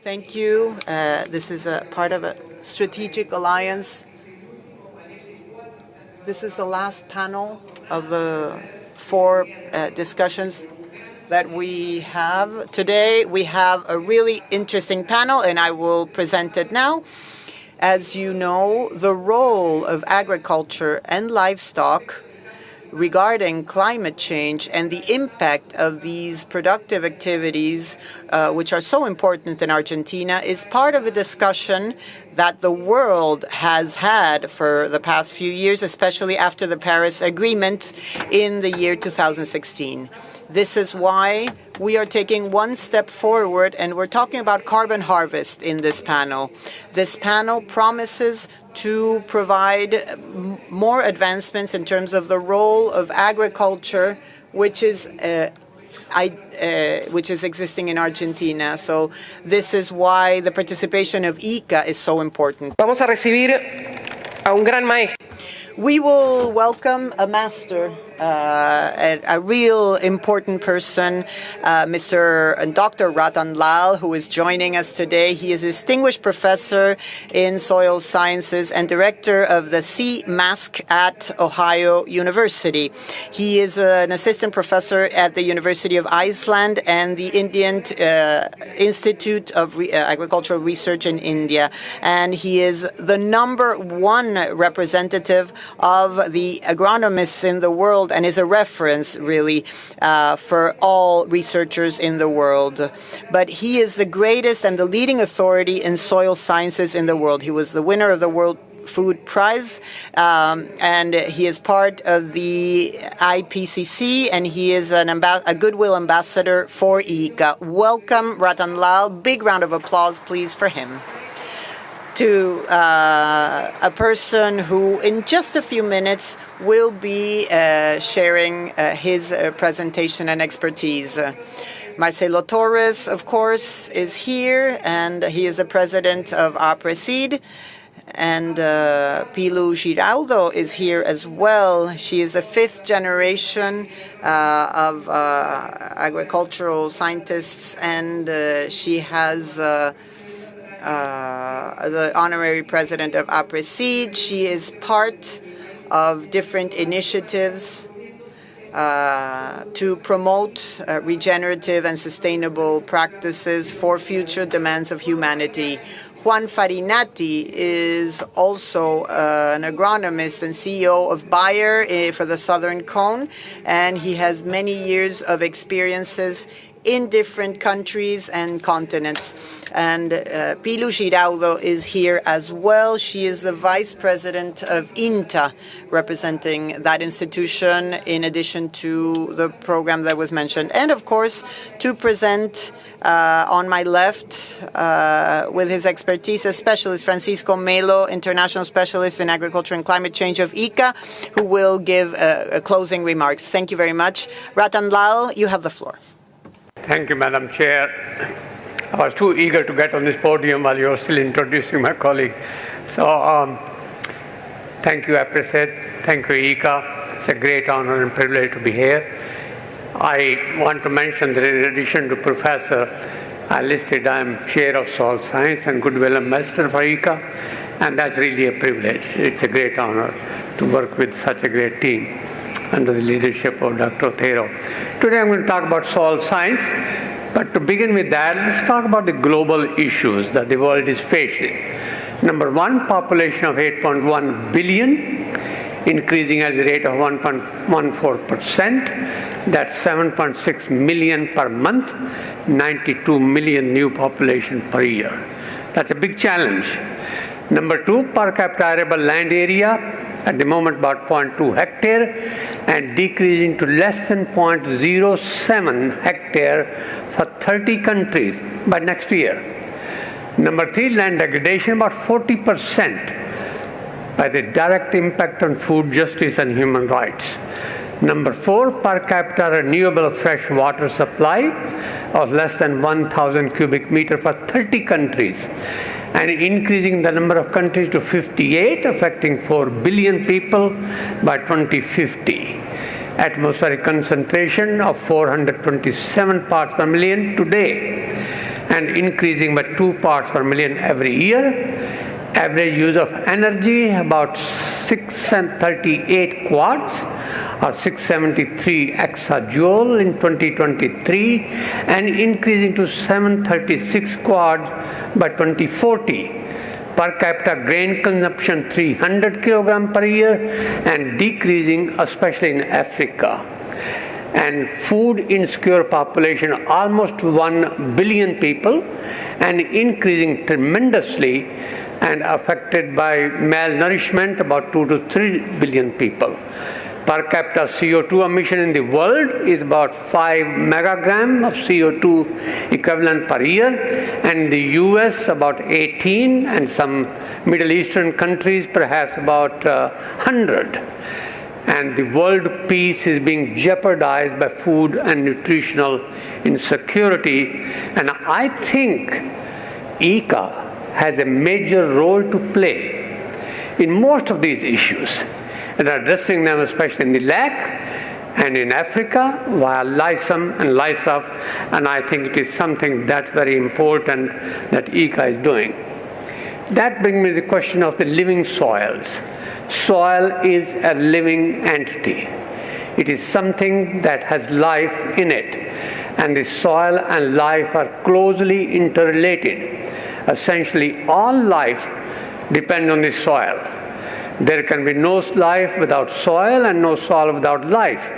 Thank you. This is a part of a strategic alliance. This is the last panel of the 4 discussions that we have today. We have a really interesting panel, and I will present it now. As you know, the role of agriculture and livestock regarding climate change and the impact of these productive activities, which are so important in Argentina, is part of a discussion that the world has had for the past few years, especially after the Paris Agreement in the year 2016. This is why we are taking one step forward, and we're talking about carbon harvest in this panel. This panel promises to provide more advancements in terms of the role of agriculture, which is existing in Argentina. So this is why the participation of ICA is so important. Vamos a recibir a un gran maestro. We will welcome a master, a real important person, Dr. Rattan, who is joining us today. He is a distinguished professor in soil sciences and director of the CMASC at Ohio University. He is an assistant professor at the University of Iceland and the Indian Institute of Agricultural Research in India. And he is the #1 representative of the agronomists in the world and is a reference, really, for all researchers in the world. But he is the greatest and the leading authority in soil sciences in the world. He was the winner of the World Food Prize, and he is part of the IPCC, and he is a goodwill ambassador for ICA. Welcome, Rattan. Big round of applause, please, for him. To a person who, in just a few minutes, will be sharing his presentation and expertise. Marcelo Torres, of course, is here, and he is the president of Aapresid. And Pilu Giraudo is here as well. She is the 5th generation of agricultural scientists, and she has the honorary president of Aapresid. She is part of different initiatives to promote regenerative and sustainable practices for future demands of humanity. Juan Farinati is also an agronomist and CEO of Bayer for the Southern Cone, and he has many years of experiences in different countries and continents. And Pilu Giraudo is here as well. She is the vice president of INTA, representing that institution in addition to the program that was mentioned. And of course, to present on my left, with his expertise, a specialist, Francisco Melo, international specialist in agriculture and climate change of ICA, who will give closing remarks. Thank you very much. Rattan, you have the floor. Thank you, Madam Chair. I was too eager to get on this podium while you were still introducing my colleague. So thank you, Aapresid. Thank you, ICA. It's a great honor and privilege to be here. I want to mention that in addition to Professor, I am Chair of Soil Science and Goodwill Ambassador for ICA, and that's really a privilege. It's a great honor to work with such a great team under the leadership of Dr. Otero. Today I'm going to talk about soil science, but to begin with that, let's talk about the global issues that the world is facing. Number 1, population of 8.1 billion, increasing at the rate of 1.14%. That's 7.6 million per month, 92 million new population per year. That's a big challenge. Number 2, per capita arable land area, at the moment about 0.2 hectare, and decreasing to less than 0.07 hectare for 30 countries by next year. Number 3, land degradation, about 40% by the direct impact on food justice and human rights. Number 4, per capita renewable fresh water supply of less than 1,000 cubic meter for 30 countries, and increasing the number of countries to 58, affecting 4 billion people by 2050. Atmospheric concentration of 427 parts per million today. and increasing by 2 parts per million every year. Average use of energy about 638 quads or 673 exajoule in 2023 and increasing to 736 quads by 2040. Per capita grain consumption 300 kilogram per year and decreasing especially in Africa. And food insecure population almost 1 billion people and increasing tremendously and affected by malnourishment about 2 to 3 billion people. Per capita CO2 emission in the world is about 5 megagram of CO2 equivalent per year, and in the US about 18, and some Middle Eastern countries perhaps about 100. And the world peace is being jeopardized by food and nutritional insecurity. And I think ICA has a major role to play in most of these issues and addressing them, especially in the LAC and in Africa via LISAM and LISAF, and I think it is something that's very important that ICA is doing. That brings me to the question of the living soils. Soil is a living entity. It is something that has life in it, and the soil and life are closely interrelated. Essentially, all life depends on the soil. There can be no life without soil and no soil without life.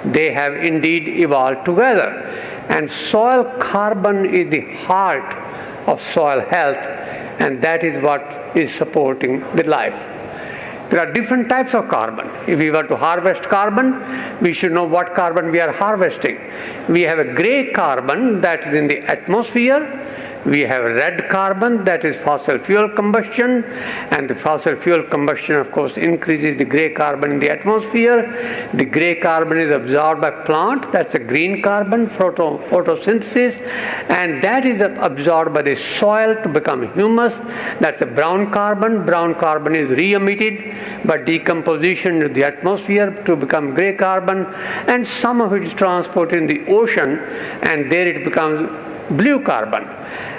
They have indeed evolved together. And soil carbon is the heart of soil health, and that is what is supporting the life. There are different types of carbon. If we were to harvest carbon, we should know what carbon we are harvesting. We have a gray carbon that is in the atmosphere. We have red carbon, that is fossil fuel combustion, and the fossil fuel combustion, of course, increases the gray carbon in the atmosphere. The gray carbon is absorbed by plant, that's a green carbon, photosynthesis, and that is absorbed by the soil to become humus, that's a brown carbon. Brown carbon is re-emitted by decomposition to the atmosphere to become gray carbon, and some of it is transported in the ocean, and there it becomes blue carbon.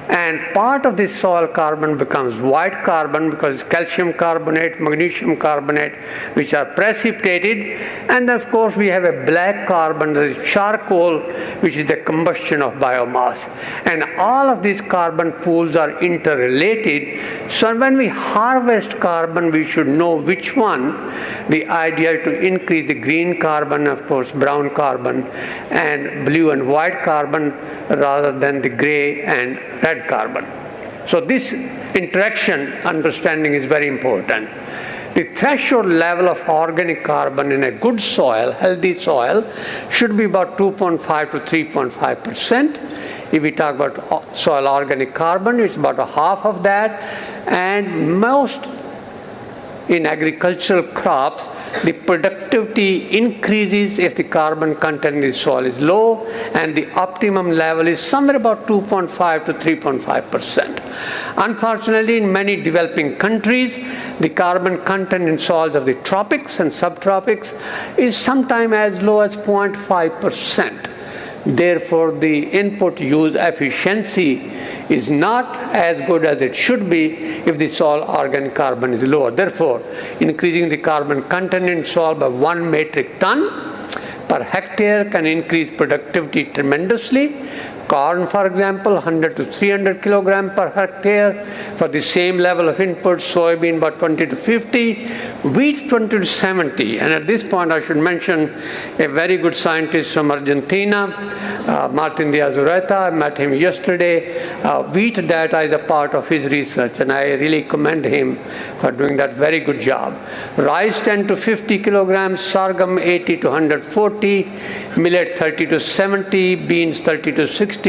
And part of this soil carbon becomes white carbon because calcium carbonate, magnesium carbonate, which are precipitated. And then, of course, we have a black carbon, that is charcoal, which is a combustion of biomass. And all of these carbon pools are interrelated. So when we harvest carbon, we should know which one. The idea to increase the green carbon, of course, brown carbon, and blue and white carbon, rather than the gray and red carbon. So this interaction understanding is very important. The threshold level of organic carbon in a good soil, healthy soil, should be about 2.5 to 3.5%. If we talk about soil organic carbon, it's about a half of that. And most in agricultural crops, the productivity increases if the carbon content in the soil is low, and the optimum level is somewhere about 2.5 to 3.5%. Unfortunately, in many developing countries, the carbon content in soils of the tropics and subtropics is sometimes as low as 0.5%. Therefore, the input use efficiency is not as good as it should be if the soil organic carbon is lower. Therefore, increasing the carbon content in soil by 1 metric ton per hectare can increase productivity tremendously. Corn, for example, 100 to 300 kilogram per hectare for the same level of input. Soybean about 20 to 50, wheat 20 to 70. And at this point, I should mention a very good scientist from Argentina, Martin Diaz-Ureta. I met him yesterday. Wheat data is a part of his research, and I really commend him for doing that very good job. Rice 10 to 50 kilograms, sorghum 80 to 140, millet 30 to 70, beans 30 to 60.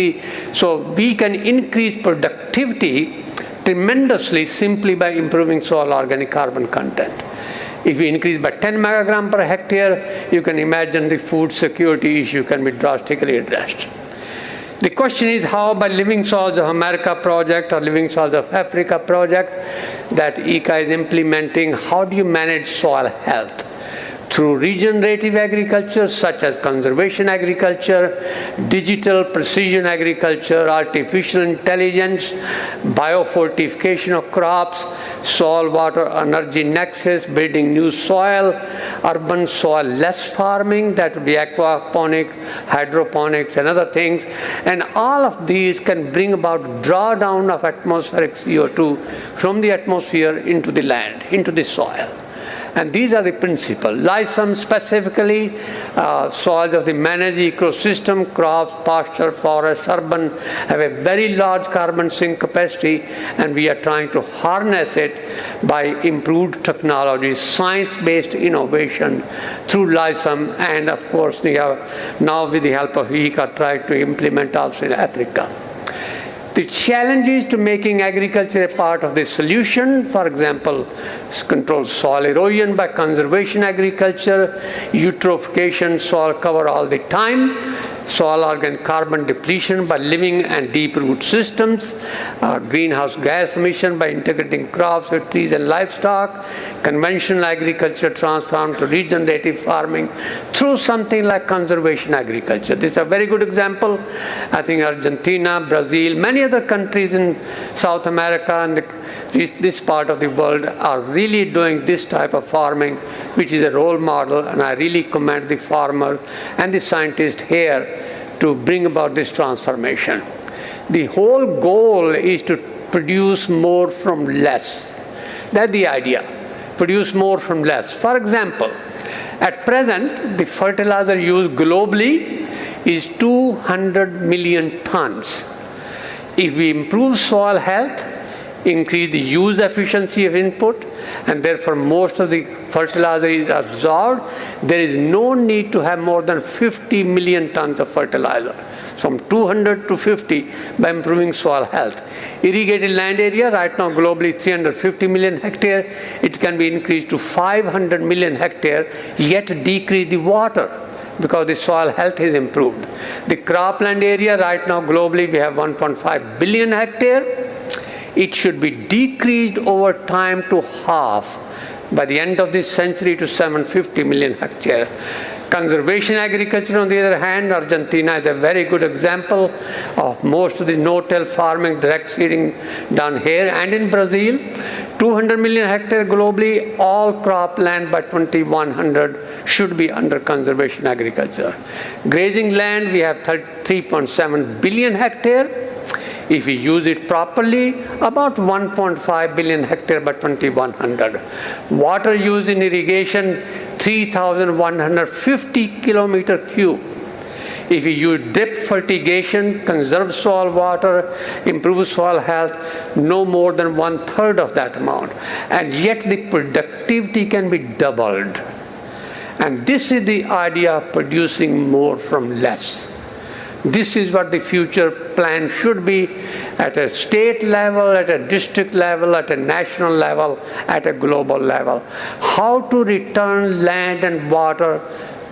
So we can increase productivity tremendously simply by improving soil organic carbon content. If we increase by 10 megagram per hectare, you can imagine the food security issue can be drastically addressed. The question is how by Living Soils of America project or Living Soils of Africa project that ICA is implementing, how do you manage soil health? through regenerative agriculture such as conservation agriculture, digital precision agriculture, artificial intelligence, biofortification of crops, soil water energy nexus, building new soil, urban soil less farming, that would be aquaponic, hydroponics and other things. And all of these can bring about drawdown of atmospheric CO2 from the atmosphere into the land, into the soil. And these are the principles. Lysum specifically, soils of the managed ecosystem, crops, pasture, forest, urban, have a very large carbon sink capacity, and we are trying to harness it by improved technology, science-based innovation through Lysum, and of course we have now with the help of ICA tried to implement also in Africa. The challenges to making agriculture a part of the solution, for example, control soil erosion by conservation agriculture, eutrophication, soil cover all the time, soil organic carbon depletion by living and deep root systems, greenhouse gas emission by integrating crops with trees and livestock, conventional agriculture transformed to regenerative farming through something like conservation agriculture. This is a very good example. I think Argentina, Brazil, many other countries in South America and this part of the world are really doing this type of farming, which is a role model, and I really commend the farmer and the scientist here to bring about this transformation. The whole goal is to produce more from less. That's the idea, produce more from less. For example, at present, the fertilizer used globally is 200 million tons. If we improve soil health, increase the use efficiency of input, and therefore most of the fertilizer is absorbed, there is no need to have more than 50 million tons of fertilizer, from 200 to 50 by improving soil health. Irrigated land area, right now globally 350 million hectare, it can be increased to 500 million hectare, yet decrease the water, because the soil health is improved. The cropland area right now globally we have 1.5 billion hectare. It should be decreased over time to half by the end of this century to 750 million hectare. Conservation agriculture, on the other hand, Argentina is a very good example of most of the no-till farming, direct seeding done here and in Brazil. 200 million hectare globally, all cropland by 2100 should be under conservation agriculture. Grazing land, we have 3.7 billion hectare. If we use it properly, about 1.5 billion hectare by 2100. Water use in irrigation, 3,150 kilometer cube. If we use drip fertigation, conserve soil water, improve soil health, no more than 1/3 of that amount. And yet the productivity can be doubled. And this is the idea of producing more from less. This is what the future plan should be at a state level, at a district level, at a national level, at a global level. How to return land and water,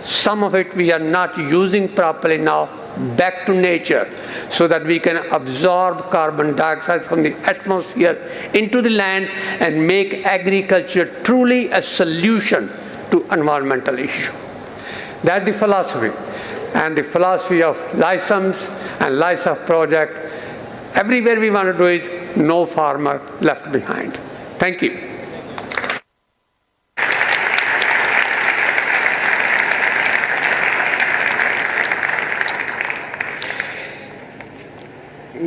some of it we are not using properly now, back to nature so that we can absorb carbon dioxide from the atmosphere into the land and make agriculture truly a solution to environmental issues. That's the philosophy. And the philosophy of Lysums and Lysum project, everywhere we want to do is no farmer left behind. Thank you.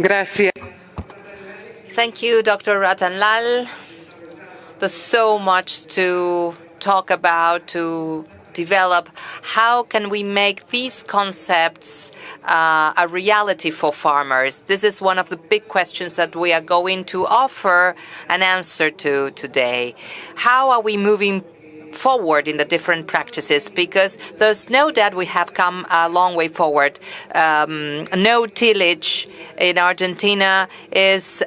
Gracias. Thank you, Dr. Rattan Lal. There's so much to talk about, to develop. How can we make these concepts a reality for farmers? This is one of the big questions that we are going to offer an answer to today. How are we moving forward in the different practices? Because there's no doubt we have come a long way forward. No tillage in Argentina is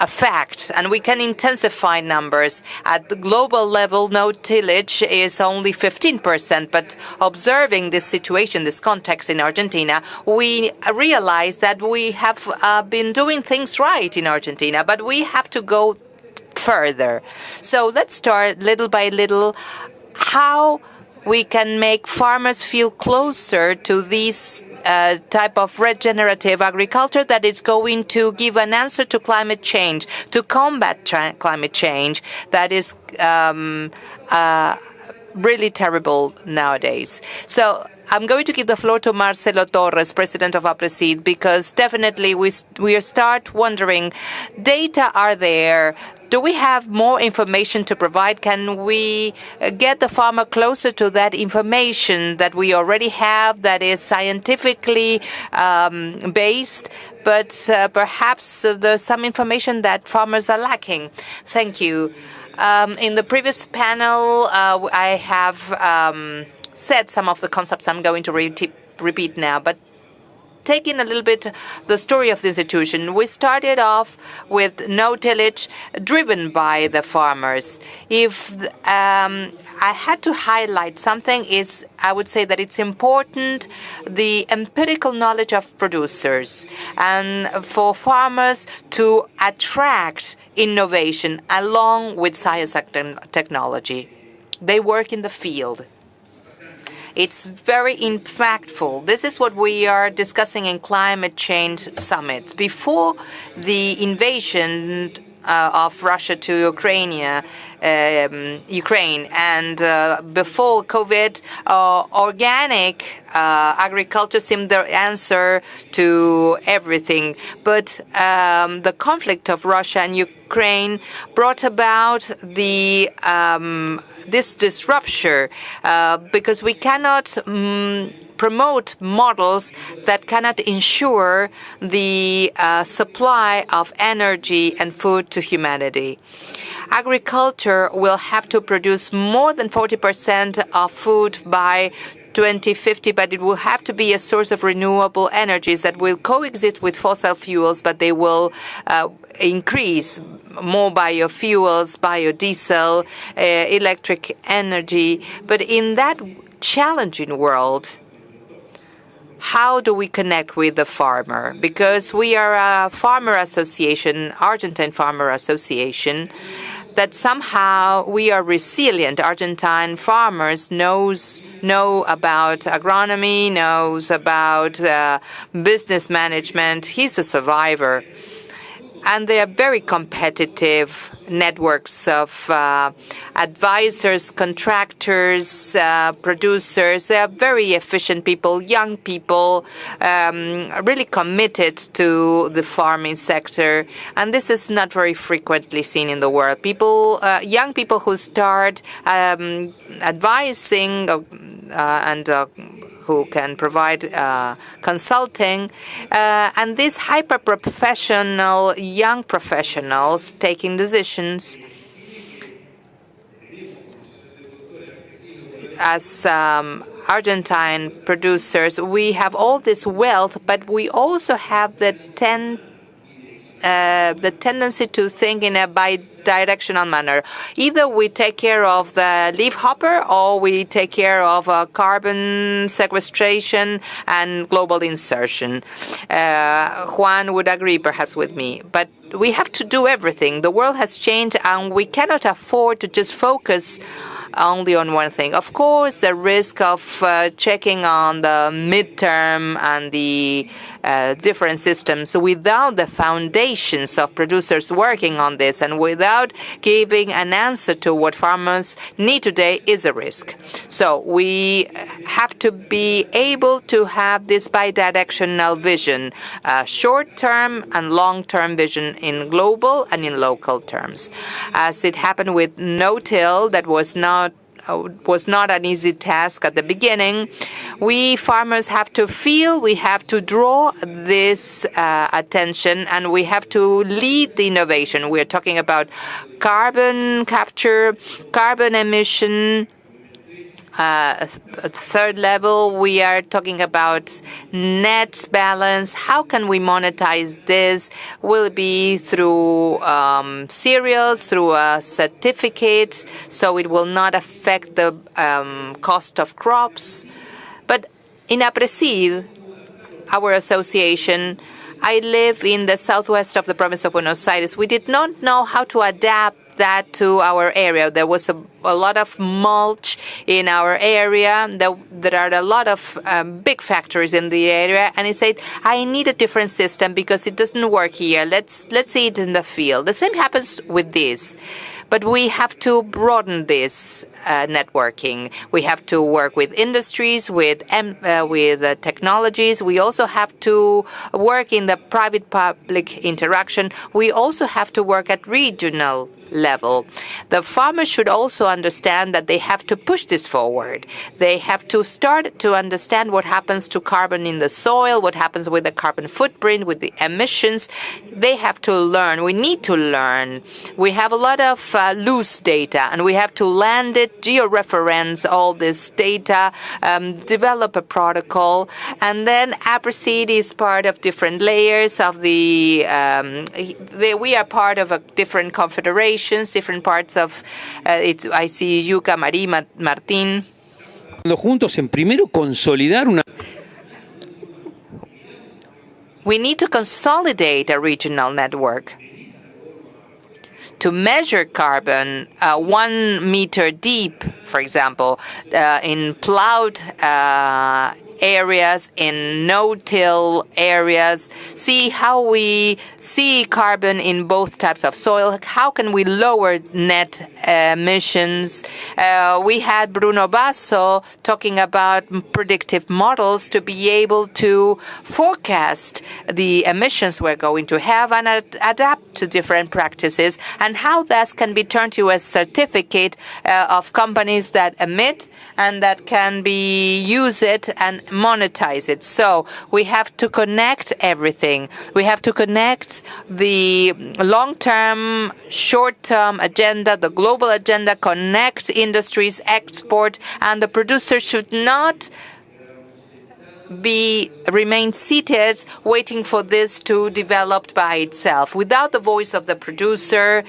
a fact, and we can intensify numbers. At the global level, no tillage is only 15%, but observing this situation, this context in Argentina, we realize that we have been doing things right in Argentina, but we have to go further. So let's start little by little how we can make farmers feel closer to this type of regenerative agriculture that is going to give an answer to climate change, to combat climate change that is really terrible nowadays. So I'm going to give the floor to Marcelo Torres, president of Aapresid, because definitely we start wondering, data are there. Do we have more information to provide? Can we get the farmer closer to that information that we already have that is scientifically based, but perhaps there's some information that farmers are lacking? Thank you. In the previous panel, I have said some of the concepts I'm going to repeat now, but taking a little bit the story of the institution, we started off with no-tillage driven by the farmers. If I had to highlight something, I would say that it's important, the empirical knowledge of producers, and for farmers to attract innovation along with science and technology. They work in the field. It's very impactful. This is what we are discussing in climate change summits. Before the invasion of Russia to Ukraine, and before COVID, organic agriculture seemed the answer to everything. But the conflict of Russia and Ukraine brought about this disruption because we cannot promote models that cannot ensure the supply of energy and food to humanity. Agriculture will have to produce more than 40% of food by 2050, but it will have to be a source of renewable energies that will coexist with fossil fuels, but they will increase more biofuels, biodiesel, electric energy. But in that challenging world, how do we connect with the farmer? Because we are a farmer association, Argentine Farmer Association, that somehow we are resilient. Argentine farmers know about agronomy, knows about business management. He's a survivor. And they are very competitive networks of advisors, contractors, producers. They are very efficient people, young people, really committed to the farming sector. And this is not very frequently seen in the world. People, young people who start advising and who can provide consulting, and these hyper-professional young professionals taking decisions as Argentine producers. We have all this wealth, but we also have the tendency to think in a bi-directional manner. Either we take care of the leaf hopper or we take care of carbon sequestration and global insertion. Juan would agree perhaps with me, but we have to do everything. The world has changed and we cannot afford to just focus only on one thing. Of course, the risk of checking on the midterm and the different systems without the foundations of producers working on this and without giving an answer to what farmers need today is a risk. So we have to be able to have this bidirectional vision, short-term and long-term vision in global and in local terms. As it happened with no-till, that was not an easy task at the beginning. We farmers have to feel, we have to draw this attention, and we have to lead the innovation. We're talking about carbon capture, carbon emission. Third level, we are talking about net balance. How can we monetize this? Will it be through cereals, through a certificate, so it will not affect the cost of crops? But in Aapresid, our association, I live in the southwest of the province of Buenos Aires. We did not know how to adapt that to our area. There was a lot of mulch in our area. There are a lot of big factories in the area, and he said, I need a different system because it doesn't work here. Let's see it in the field. The same happens with this. But we have to broaden this networking. We have to work with industries, with technologies. We also have to work in the private-public interaction. We also have to work at regional level. The farmers should also understand that they have to push this forward. They have to start to understand what happens to carbon in the soil, what happens with the carbon footprint, with the emissions. They have to learn. We need to learn. We have a lot of loose data, and we have to land it, georeference all this data, develop a protocol, and then Aapresid is part of different layers of we are part of a different confederation, different parts of I see Yuka, Marie, Martin. Juntos en primero consolidar una. We need to consolidate a regional network to measure carbon 1 meter deep, for example, in plowed areas, in no-till areas, see how we see carbon in both types of soil, how can we lower net emissions. We had Bruno Basso talking about predictive models to be able to forecast the emissions we're going to have and adapt to different practices, and how that can be turned to a certificate of companies that emit and that can be use it and monetize it. So we have to connect everything. We have to connect the long-term, short-term agenda, the global agenda, connect industries, export, and the producer should not remain seated waiting for this to develop by itself. Without the voice of the producer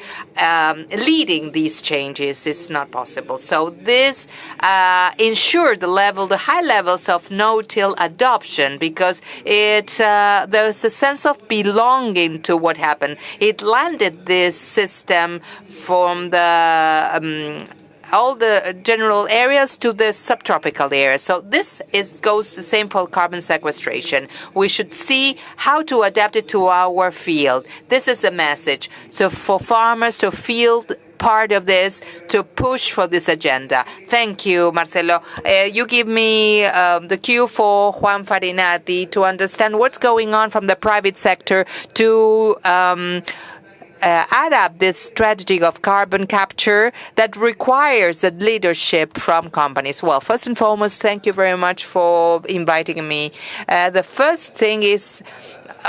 leading these changes, it's not possible. So this ensure the high levels of no-till adoption, because there's a sense of belonging to what happened. It landed this system from the all the general areas to the subtropical areas. So this goes the same for carbon sequestration. We should see how to adapt it to our field. This is the message. So for farmers to feel part of this, to push for this agenda. Thank you, Marcelo. You give me the cue for Juan Farinati to understand what's going on from the private sector to add up this strategy of carbon capture that requires the leadership from companies. Well, first and foremost, thank you very much for inviting me. The first thing is,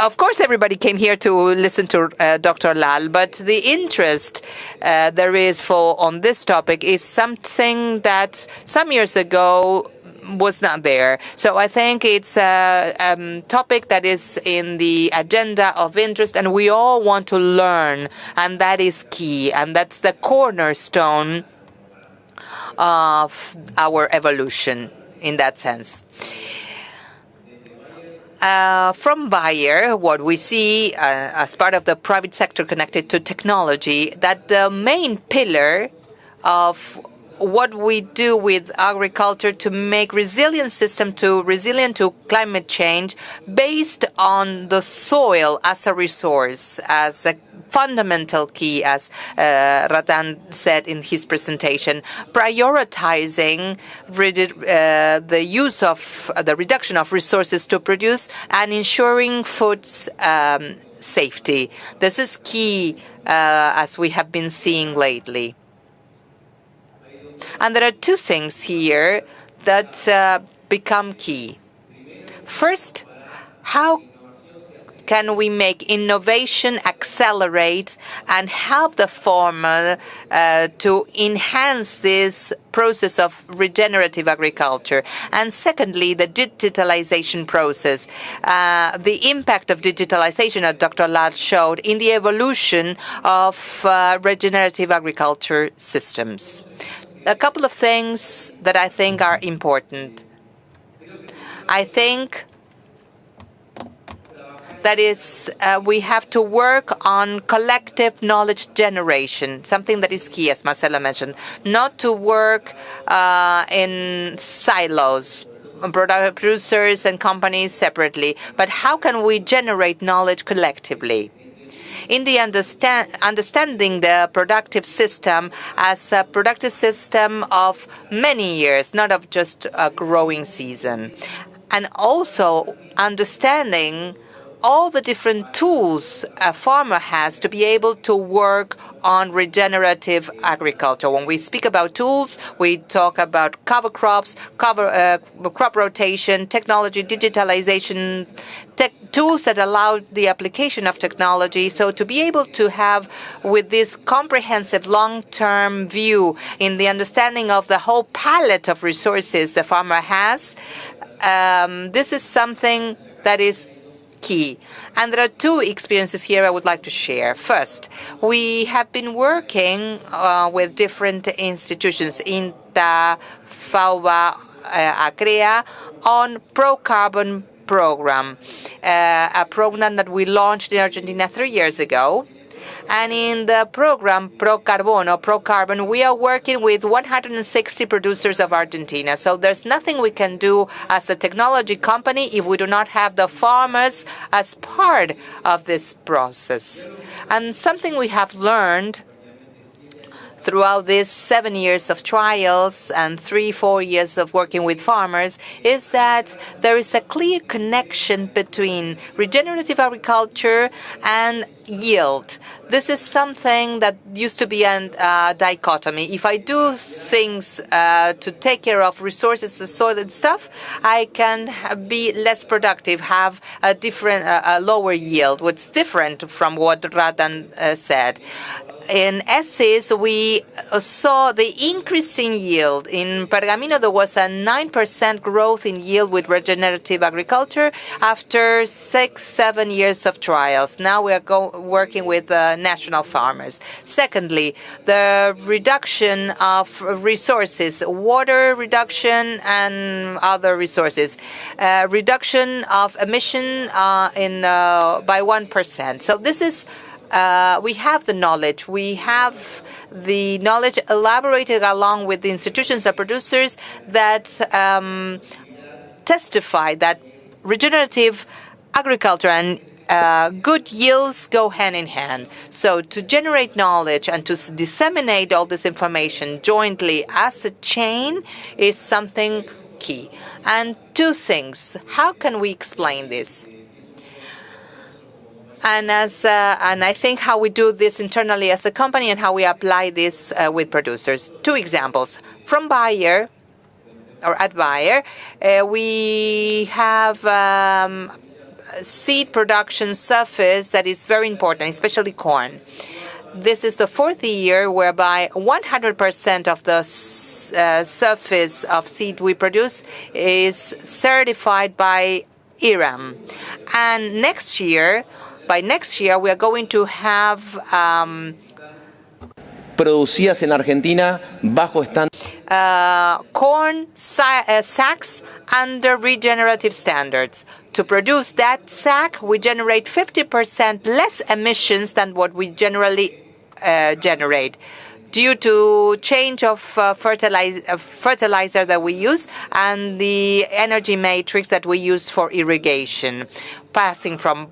of course, everybody came here to listen to Dr. Lal, but the interest there is on this topic is something that some years ago was not there. So I think it's a topic that is in the agenda of interest, and we all want to learn, and that is key, and that's the cornerstone of our evolution in that sense. From Bayer, what we see as part of the private sector connected to technology, that the main pillar of what we do with agriculture to make resilient to climate change based on the soil as a resource, as a fundamental key, as Rattan said in his presentation, prioritizing the use of the reduction of resources to produce and ensuring food safety. This is key, as we have been seeing lately. And there are two things here that become key. First, how can we make innovation accelerate and help the farmer to enhance this process of regenerative agriculture? And secondly, the digitalization process, the impact of digitalization that Dr. Lal showed in the evolution of regenerative agriculture systems. A couple of things that I think are important. I think That is, we have to work on collective knowledge generation, something that is key, as Marcelo mentioned, not to work in silos, producers and companies separately, but how can we generate knowledge collectively? In the understanding the productive system as a productive system of many years, not of just a growing season. And also understanding all the different tools a farmer has to be able to work on regenerative agriculture. When we speak about tools, we talk about cover crops, crop rotation, technology, digitalization, tools that allow the application of technology. So to be able to have, with this comprehensive long-term view in the understanding of the whole palette of resources the farmer has, this is something that is key. And there are two experiences here I would like to share. First, we have been working with different institutions, INTA, FAUBA, ACREA, on pro-carbon program, a program that we launched in Argentina 3 years ago. And in the program Pro Carbon, we are working with 160 producers of Argentina. So there's nothing we can do as a technology company if we do not have the farmers as part of this process. And something we have learned throughout these 7 years of trials and 3-4 years of working with farmers is that there is a clear connection between regenerative agriculture and yield. This is something that used to be a dichotomy. If I do things to take care of resources, the soil and stuff, I can be less productive, have a lower yield. What's different from what Rattan said. In ESIS, we saw the increase in yield. In Pergamino, there was a 9% growth in yield with regenerative agriculture after 6-7 years of trials. Now we are working with national farmers. Secondly, the reduction of resources, water reduction and other resources, reduction of emission by 1%. So this is we have the knowledge. We have the knowledge elaborated along with the institutions and producers that testify that regenerative agriculture and good yields go hand in hand. So to generate knowledge and to disseminate all this information jointly as a chain is something key. And two things. How can we explain this? And I think how we do this internally as a company and how we apply this with producers. Two examples. From Bayer, or at Bayer, we have seed production surface that is very important, especially corn. This is the fourth year whereby 100% of the surface of seed we produce is certified by IRAM. And by next year, we are going to have producidas en Argentina bajo corn sacks under regenerative standards. To produce that sack, we generate 50% less emissions than what we generally generate, due to change of fertilizer that we use and the energy matrix that we use for irrigation, passing from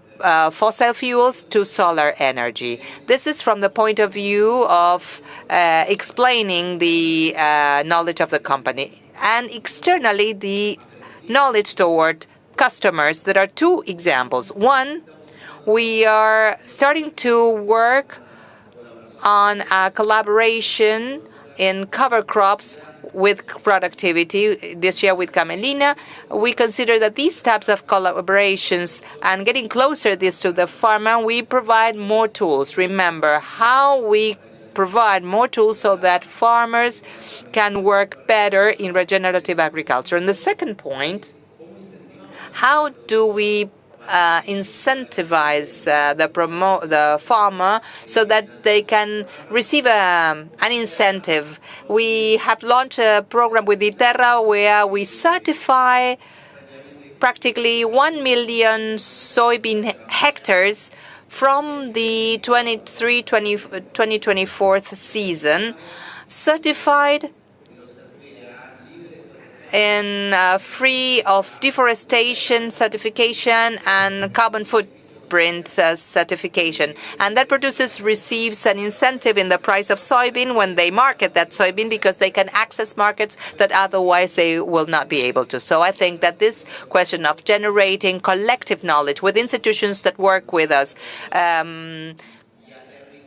fossil fuels to solar energy. This is from the point of view of explaining the knowledge of the company, and externally the knowledge toward customers. There are two examples. One, we are starting to work on a collaboration in cover crops with productivity. This year with Camelina, we consider that these types of collaborations and getting closer this to the farmer, we provide more tools. Remember how we provide more tools so that farmers can work better in regenerative agriculture. And the second point, how do we incentivize the farmer so that they can receive an incentive. We have launched a program with ITERRA where we certify practically 1 million soybean hectares from the 2024 season, certified and free of deforestation certification and carbon footprint certification. And that producers receives an incentive in the price of soybean when they market that soybean, because they can access markets that otherwise they will not be able to. So I think that this question of generating collective knowledge with institutions that work with us,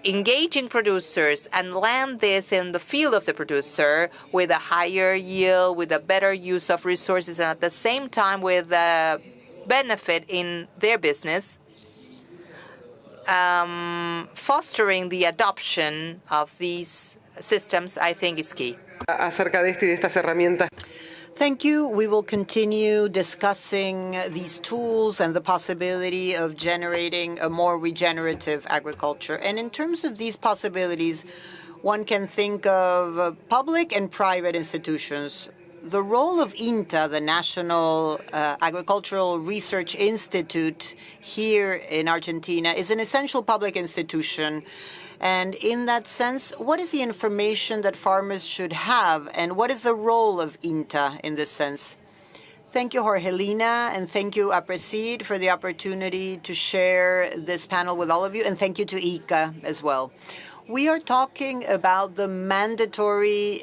engaging producers and land this in the field of the producer with a higher yield, with a better use of resources, and at the same time with a benefit in their business, fostering the adoption of these systems, I think is key. Acerca de esto y de estas herramientas. Thank you. We will continue discussing these tools and the possibility of generating a more regenerative agriculture. And in terms of these possibilities, one can think of public and private institutions. The role of INTA, the National Agricultural Research Institute here in Argentina, is an essential public institution. And in that sense, what is the information that farmers should have, and what is the role of INTA in this sense? Thank you, Jorgelina, and thank you, Aapresid, for the opportunity to share this panel with all of you, and thank you to ICA as well. We are talking about the mandatory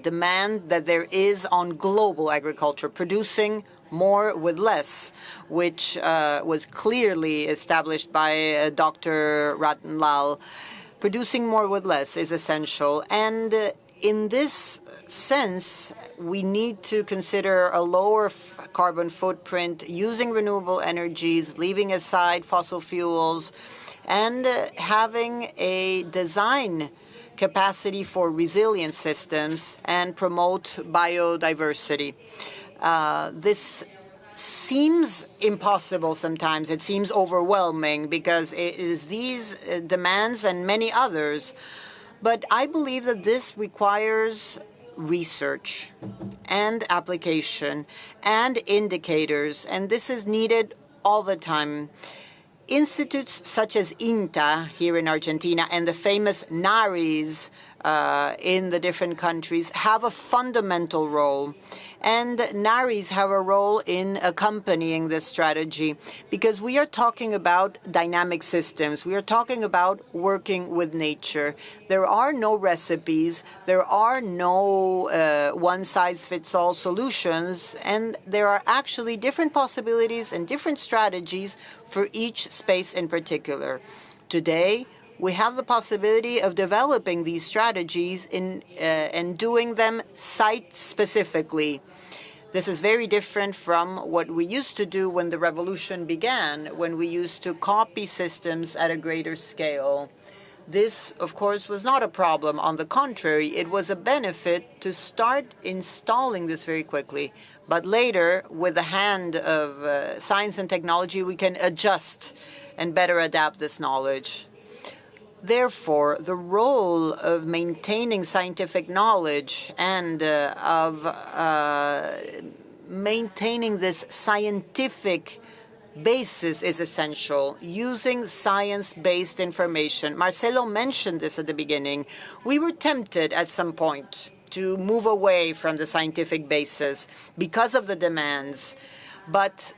demand that there is on global agriculture, producing more with less, which was clearly established by Dr. Rattan. Producing more with less is essential. And in this sense, we need to consider a lower carbon footprint, using renewable energies, leaving aside fossil fuels, and having a design capacity for resilient systems and promote biodiversity. This seems impossible sometimes. It seems overwhelming because it is these demands and many others. But I believe that this requires research and application and indicators, and this is needed all the time. Institutes such as INTA here in Argentina and the famous NARIs in the different countries have a fundamental role. And NARIs have a role in accompanying this strategy, because we are talking about dynamic systems. We are talking about working with nature. There are no recipes. There are no one-size-fits-all solutions. And there are actually different possibilities and different strategies for each space in particular. Today, we have the possibility of developing these strategies and doing them site-specifically. This is very different from what we used to do when the revolution began, when we used to copy systems at a greater scale. This, of course, was not a problem. On the contrary, it was a benefit to start installing this very quickly. But later, with the hand of science and technology, we can adjust and better adapt this knowledge. Therefore, the role of maintaining scientific knowledge and of maintaining this scientific basis is essential, using science-based information. Marcelo mentioned this at the beginning. We were tempted at some point to move away from the scientific basis because of the demands, but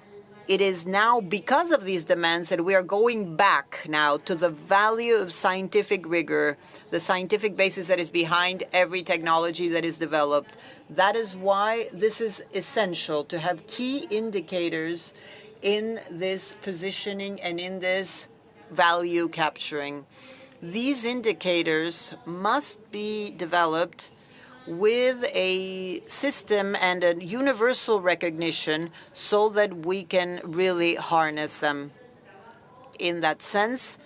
it is now because of these demands that we are going back now to the value of scientific rigor, the scientific basis that is behind every technology that is developed. That is why this is essential, to have key indicators in this positioning and in this value capturing. These indicators must be developed with a system and a universal recognition so that we can really harness them. In that sense,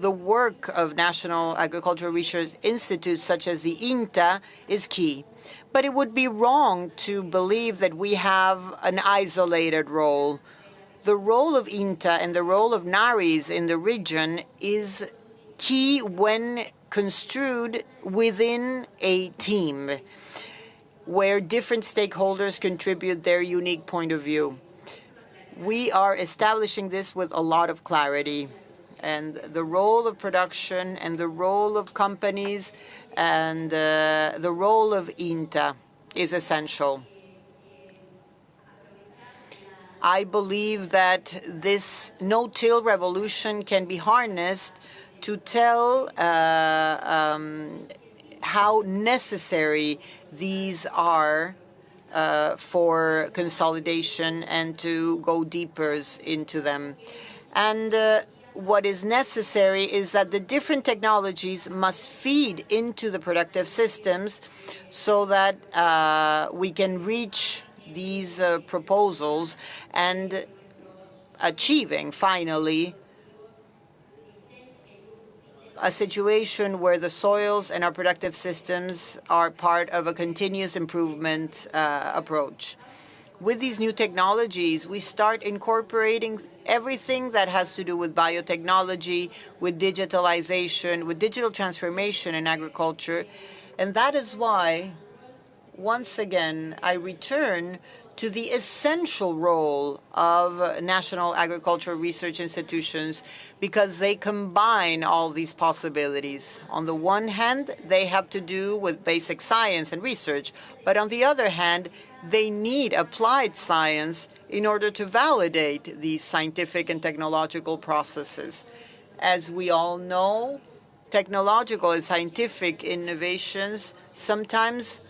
the work of National Agricultural Research Institutes such as the INTA is key. But it would be wrong to believe that we have an isolated role. The role of INTA and the role of NARIs in the region is key when construed within a team where different stakeholders contribute their unique point of view. We are establishing this with a lot of clarity. And the role of production and the role of companies and the role of INTA is essential. I believe that this no-till revolution can be harnessed to tell how necessary these are for consolidation and to go deeper into them. And what is necessary is that the different technologies must feed into the productive systems so that we can reach these proposals and achieving, finally, a situation where the soils and our productive systems are part of a continuous improvement approach. With these new technologies, we start incorporating everything that has to do with biotechnology, with digitalization, with digital transformation in agriculture. And that is why, once again, I return to the essential role of national agricultural research institutions, because they combine all these possibilities. On the one hand, they have to do with basic science and research, but on the other hand, they need applied science in order to validate these scientific and technological processes. As we all know, technological and scientific innovations sometimes,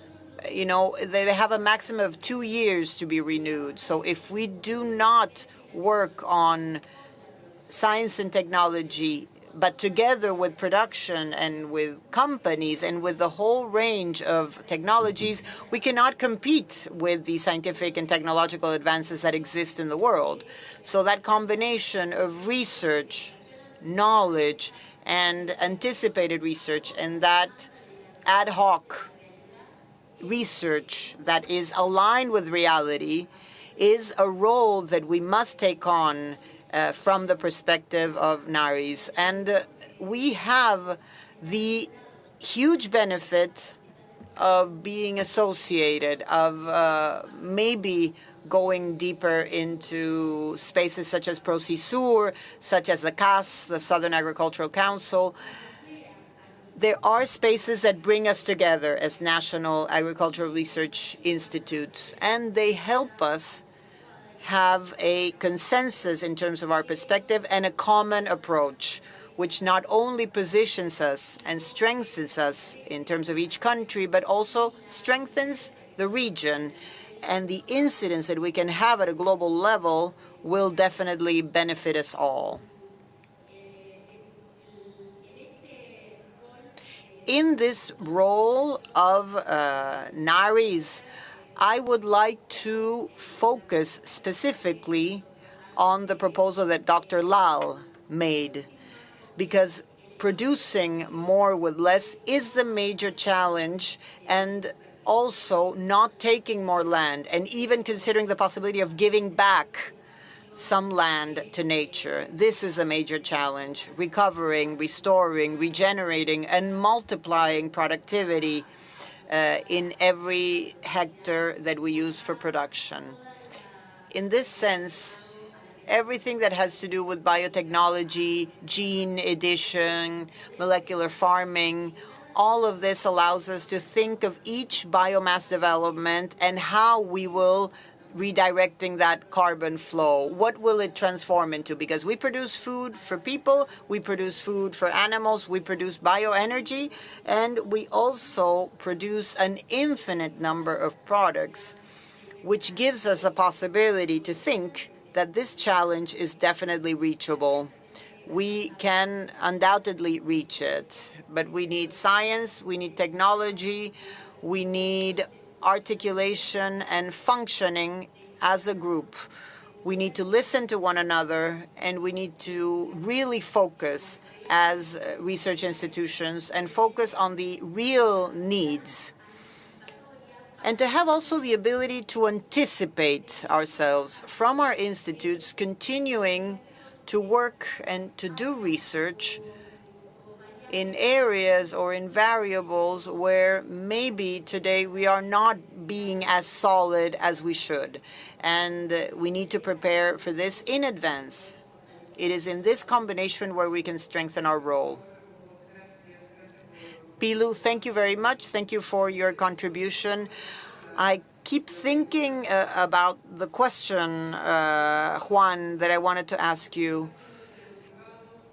they have a maximum of 2 years to be renewed. So if we do not work on science and technology, but together with production and with companies and with the whole range of technologies, we cannot compete with the scientific and technological advances that exist in the world. So that combination of research, knowledge, and anticipated research, and that ad hoc research that is aligned with reality is a role that we must take on from the perspective of NARIs. And we have the huge benefit of being associated, of maybe going deeper into spaces such as Procisur, such as the CAS, the Southern Agricultural Council. There are spaces that bring us together as national agricultural research institutes, and they help us have a consensus in terms of our perspective and a common approach, which not only positions us and strengthens us in terms of each country, but also strengthens the region. And the incidence that we can have at a global level will definitely benefit us all. In this role of NARIs, I would like to focus specifically on the proposal that Dr. Lal made, because producing more with less is the major challenge, and also not taking more land, and even considering the possibility of giving back some land to nature. This is a major challenge, recovering, restoring, regenerating, and multiplying productivity in every hectare that we use for production. In this sense, everything that has to do with biotechnology, gene edition, molecular farming, all of this allows us to think of each biomass development and how we will redirecting that carbon flow. What will it transform into? Because we produce food for people, we produce food for animals, we produce bioenergy, and we also produce an infinite number of products, which gives us a possibility to think that this challenge is definitely reachable. We can undoubtedly reach it, but we need science, we need technology, we need articulation and functioning as a group. We need to listen to one another, and we need to really focus as research institutions and focus on the real needs. And to have also the ability to anticipate ourselves from our institutes, continuing to work and to do research in areas or in variables where maybe today we are not being as solid as we should. And we need to prepare for this in advance. It is in this combination where we can strengthen our role. Pilu, thank you very much. Thank you for your contribution. I keep thinking about the question, Juan, that I wanted to ask you.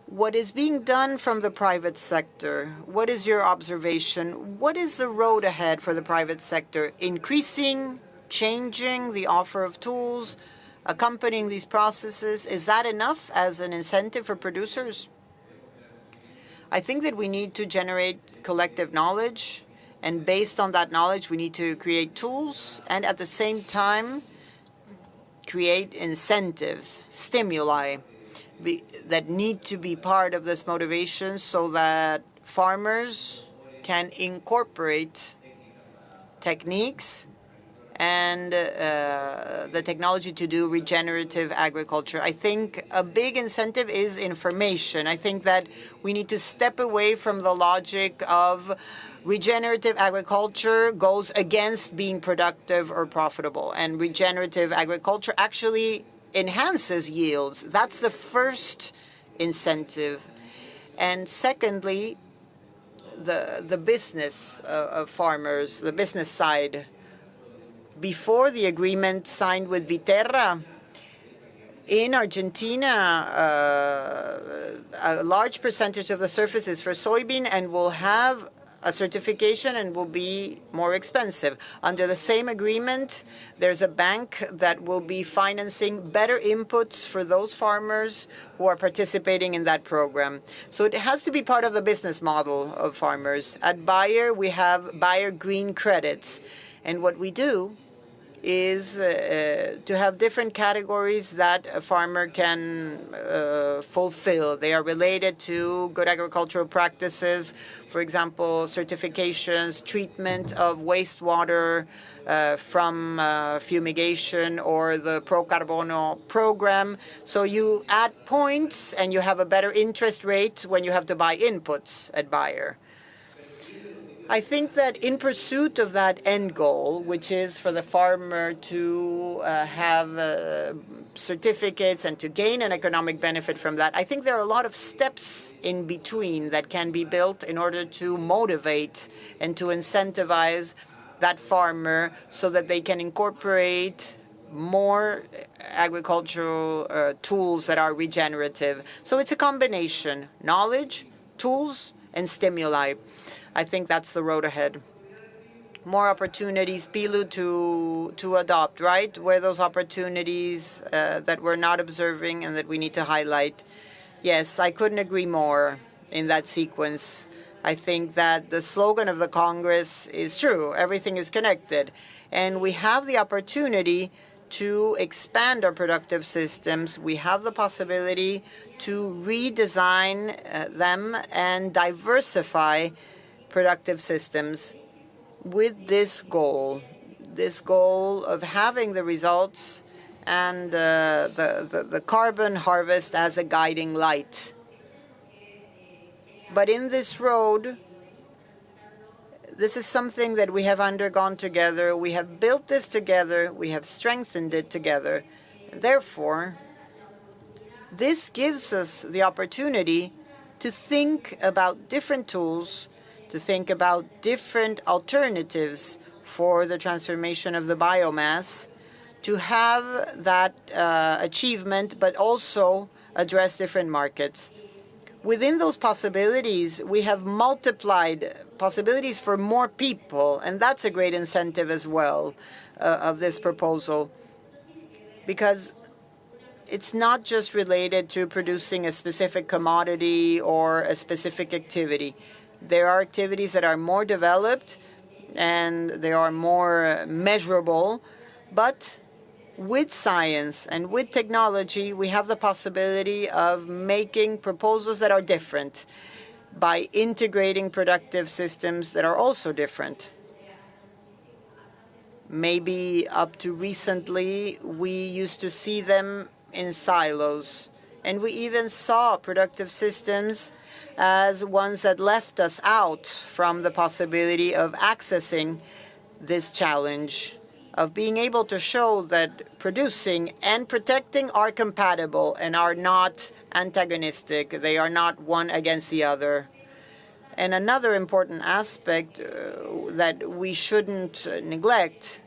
What is being done from the private sector? What is your observation? What is the road ahead for the private sector? Increasing, changing the offer of tools, accompanying these processes, is that enough as an incentive for producers? I think that we need to generate collective knowledge, and based on that knowledge, we need to create tools and at the same time create incentives, stimuli that need to be part of this motivation so that farmers can incorporate techniques and the technology to do regenerative agriculture. I think a big incentive is information. I think that we need to step away from the logic of regenerative agriculture goes against being productive or profitable, and regenerative agriculture actually enhances yields. That's the first incentive. And secondly, the business of farmers, the business side. Before the agreement signed with Viterra, in Argentina, a large percentage of the surface is for soybean and will have a certification and will be more expensive. Under the same agreement, there's a bank that will be financing better inputs for those farmers who are participating in that program. So it has to be part of the business model of farmers. At Bayer, we have Bayer Green Credits. And what we do is to have different categories that a farmer can fulfill. They are related to good agricultural practices, for example, certifications, treatment of wastewater from fumigation, or the Pro Carbono program. So you add points and you have a better interest rate when you have to buy inputs at Bayer. I think that in pursuit of that end goal, which is for the farmer to have certificates and to gain an economic benefit from that, I think there are a lot of steps in between that can be built in order to motivate and to incentivize that farmer so that they can incorporate more agricultural tools that are regenerative. So it's a combination: knowledge, tools, and stimuli. I think that's the road ahead. More opportunities, Pilu, to adopt, right? Where those opportunities that we're not observing and that we need to highlight. Yes, I couldn't agree more in that sequence. I think that the slogan of the Congress is true. Everything is connected. And we have the opportunity to expand our productive systems. We have the possibility to redesign them and diversify productive systems with this goal of having the results and the carbon harvest as a guiding light. But in this road, this is something that we have undergone together. We have built this together. We have strengthened it together. Therefore, this gives us the opportunity to think about different tools, to think about different alternatives for the transformation of the biomass, to have that achievement, but also address different markets. Within those possibilities, we have multiplied possibilities for more people, and that's a great incentive as well of this proposal, because it's not just related to producing a specific commodity or a specific activity. There are activities that are more developed and they are more measurable, but with science and with technology, we have the possibility of making proposals that are different by integrating productive systems that are also different. Maybe up to recently, we used to see them in silos, And we even saw productive systems as ones that left us out from the possibility of accessing this challenge, of being able to show that producing and protecting are compatible and are not antagonistic. They are not one against the other. And another important aspect that we shouldn't neglect,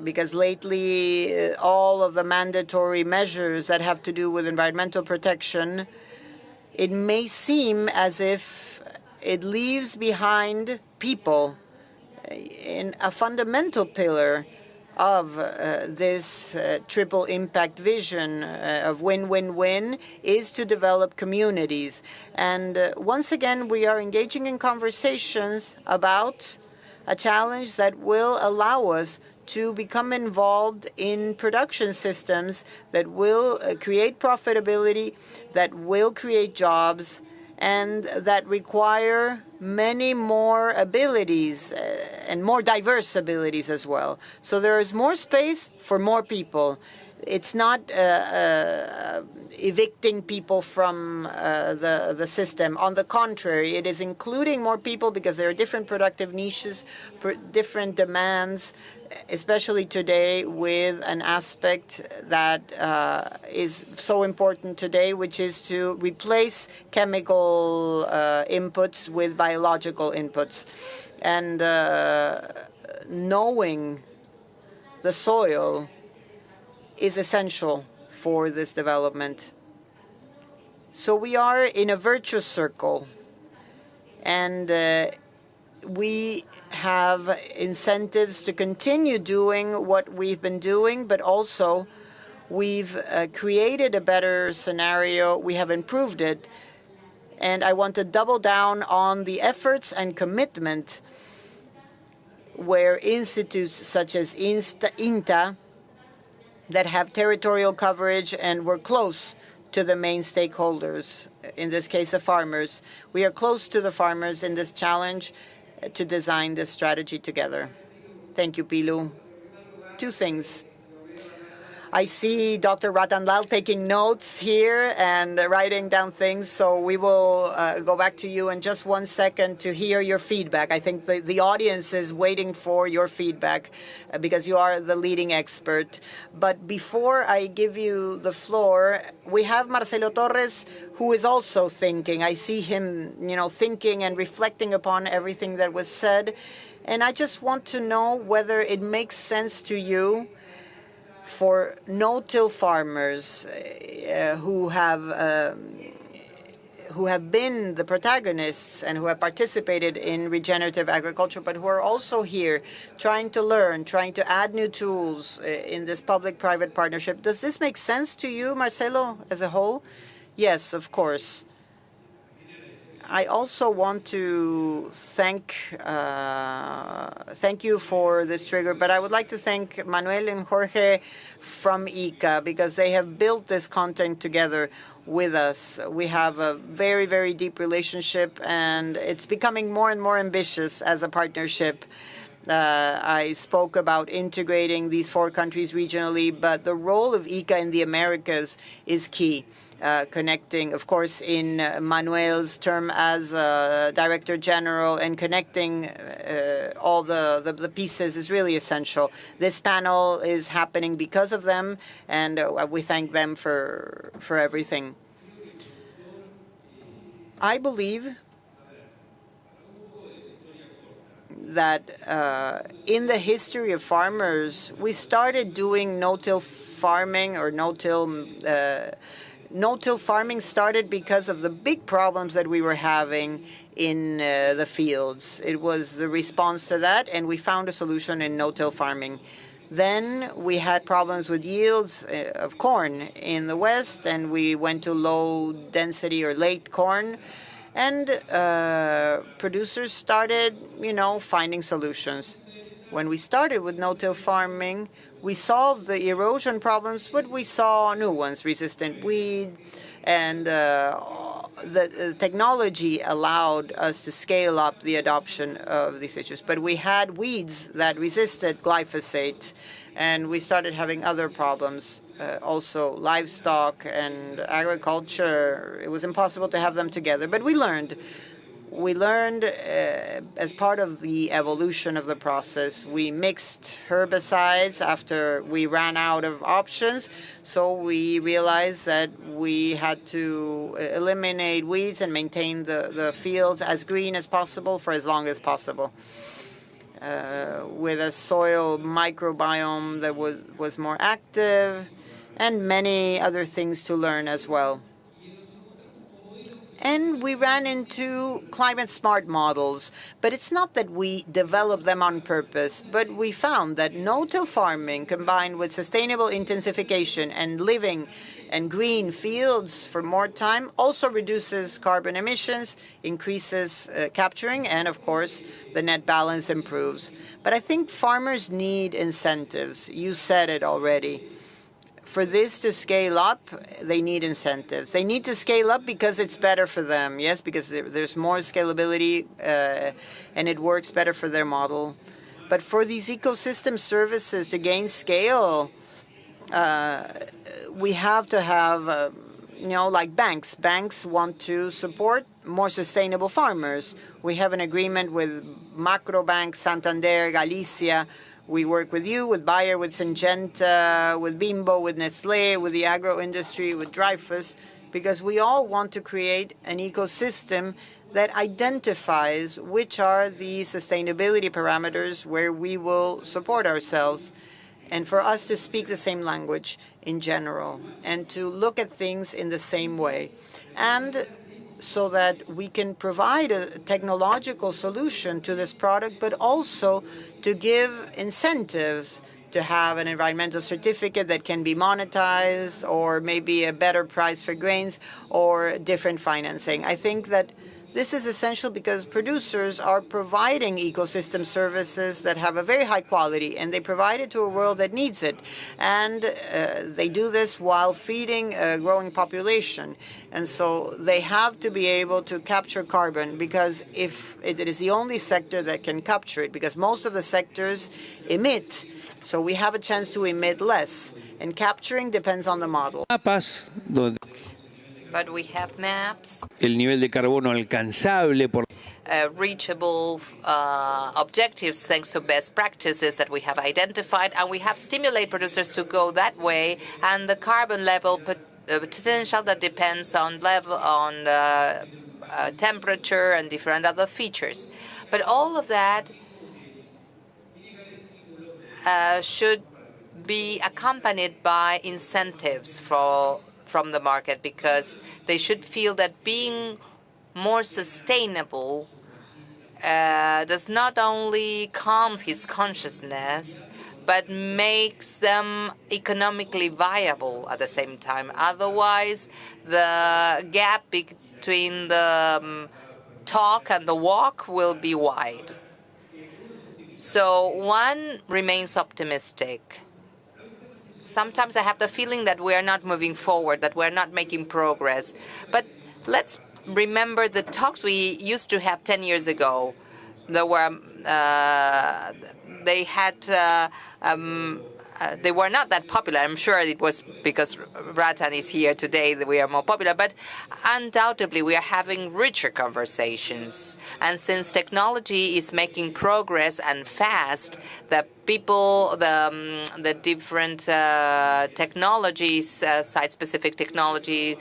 because lately all of the mandatory measures that have to do with environmental protection, it may seem as if it leaves behind people in a fundamental pillar of this triple impact vision of win-win-win is to develop communities. And once again, we are engaging in conversations about a challenge that will allow us to become involved in production systems that will create profitability, that will create jobs, and that require many more abilities and more diverse abilities as well. So there is more space for more people. It's not evicting people from the system. On the contrary, it is including more people because there are different productive niches, different demands, especially today with an aspect that is so important today, which is to replace chemical inputs with biological inputs. And knowing the soil is essential for this development. So we are in a virtuous circle, and we have incentives to continue doing what we've been doing, but also we've created a better scenario. We have improved it. And I want to double down on the efforts and commitment where institutes such as INTA that have territorial coverage and we're close to the main stakeholders, in this case, the farmers. We are close to the farmers in this challenge to design this strategy together. Thank you, Pilu. Two things. I see Dr. Rattan taking notes here and writing down things, so we will go back to you in just 1 second to hear your feedback. I think the audience is waiting for your feedback because you are the leading expert. But before I give you the floor, we have Marcelo Torres, who is also thinking. I see him, thinking and reflecting upon everything that was said. And I just want to know whether it makes sense to you for no-till farmers who have been the protagonists and who have participated in regenerative agriculture, but who are also here trying to learn, trying to add new tools in this public-private partnership. Does this make sense to you, Marcelo, as a whole? Yes, of course. I also want to thank you for this trigger, but I would like to thank Manuel and Jorge from ICA because they have built this content together with us. We have a very, very deep relationship, and it's becoming more and more ambitious as a partnership. I spoke about integrating these 4 countries regionally, but the role of ICA in the Americas is key. Connecting, of course, in Manuel's term as Director General, and connecting all the pieces is really essential. This panel is happening because of them, and we thank them for everything. I believe that in the history of farmers, we started doing no-till farming or no-till farming started because of the big problems that we were having in the fields. It was the response to that, and we found a solution in no-till farming. Then we had problems with yields of corn in the West, and we went to low density or late corn. And producers started, finding solutions. When we started with no-till farming, we solved the erosion problems, but we saw new ones, resistant weed, and the technology allowed us to scale up the adoption of these issues. But we had weeds that resisted glyphosate, and we started having other problems. also livestock and agriculture. It was impossible to have them together, but we learned. We learned as part of the evolution of the process. We mixed herbicides after we ran out of options, so we realized that we had to eliminate weeds and maintain the fields as green as possible for as long as possible. With a soil microbiome that was more active, and many other things to learn as well. And we ran into climate-smart models, but it's not that we developed them on purpose, but we found that no-till farming combined with sustainable intensification and living and green fields for more time also reduces carbon emissions, increases capturing, and of course, the net balance improves. But I think farmers need incentives. You said it already. For this to scale up, they need incentives. They need to scale up because it's better for them, yes, because there's more scalability and it works better for their model. But for these ecosystem services to gain scale, we have to have, like banks. Banks want to support more sustainable farmers. We have an agreement with Macrobank, Santander, Galicia. We work with you, with Bayer, with Syngenta, with Bimbo, with Nestlé, with the agro industry, with Dreyfus, because we all want to create an ecosystem that identifies which are the sustainability parameters where we will support ourselves, and for us to speak the same language in general, and to look at things in the same way. And so that we can provide a technological solution to this product, but also to give incentives to have an environmental certificate that can be monetized, or maybe a better price for grains, or different financing. I think that this is essential because producers are providing ecosystem services that have a very high quality, and they provide it to a world that needs it. And they do this while feeding a growing population. And so they have to be able to capture carbon, because if it is the only sector that can capture it, because most of the sectors emit. So we have a chance to emit less. And capturing depends on the model. But we have maps, El nivel de carbono alcanzable por reachable objectives thanks to best practices that we have identified, and we have stimulate producers to go that way, and the carbon level potential that depends on temperature and different other features. But all of that should be accompanied by incentives from the market, because they should feel that being more sustainable does not only calm his consciousness, but makes them economically viable at the same time. Otherwise, the gap between the talk and the walk will be wide. So one remains optimistic. Sometimes I have the feeling that we are not moving forward, that we're not making progress. But let's remember the talks we used to have 10 years ago. There were, they were not that popular. I'm sure it was because Rattan is here today that we are more popular, but undoubtedly we are having richer conversations. And since technology is making progress and fast, the people, the different technologies, site-specific technology,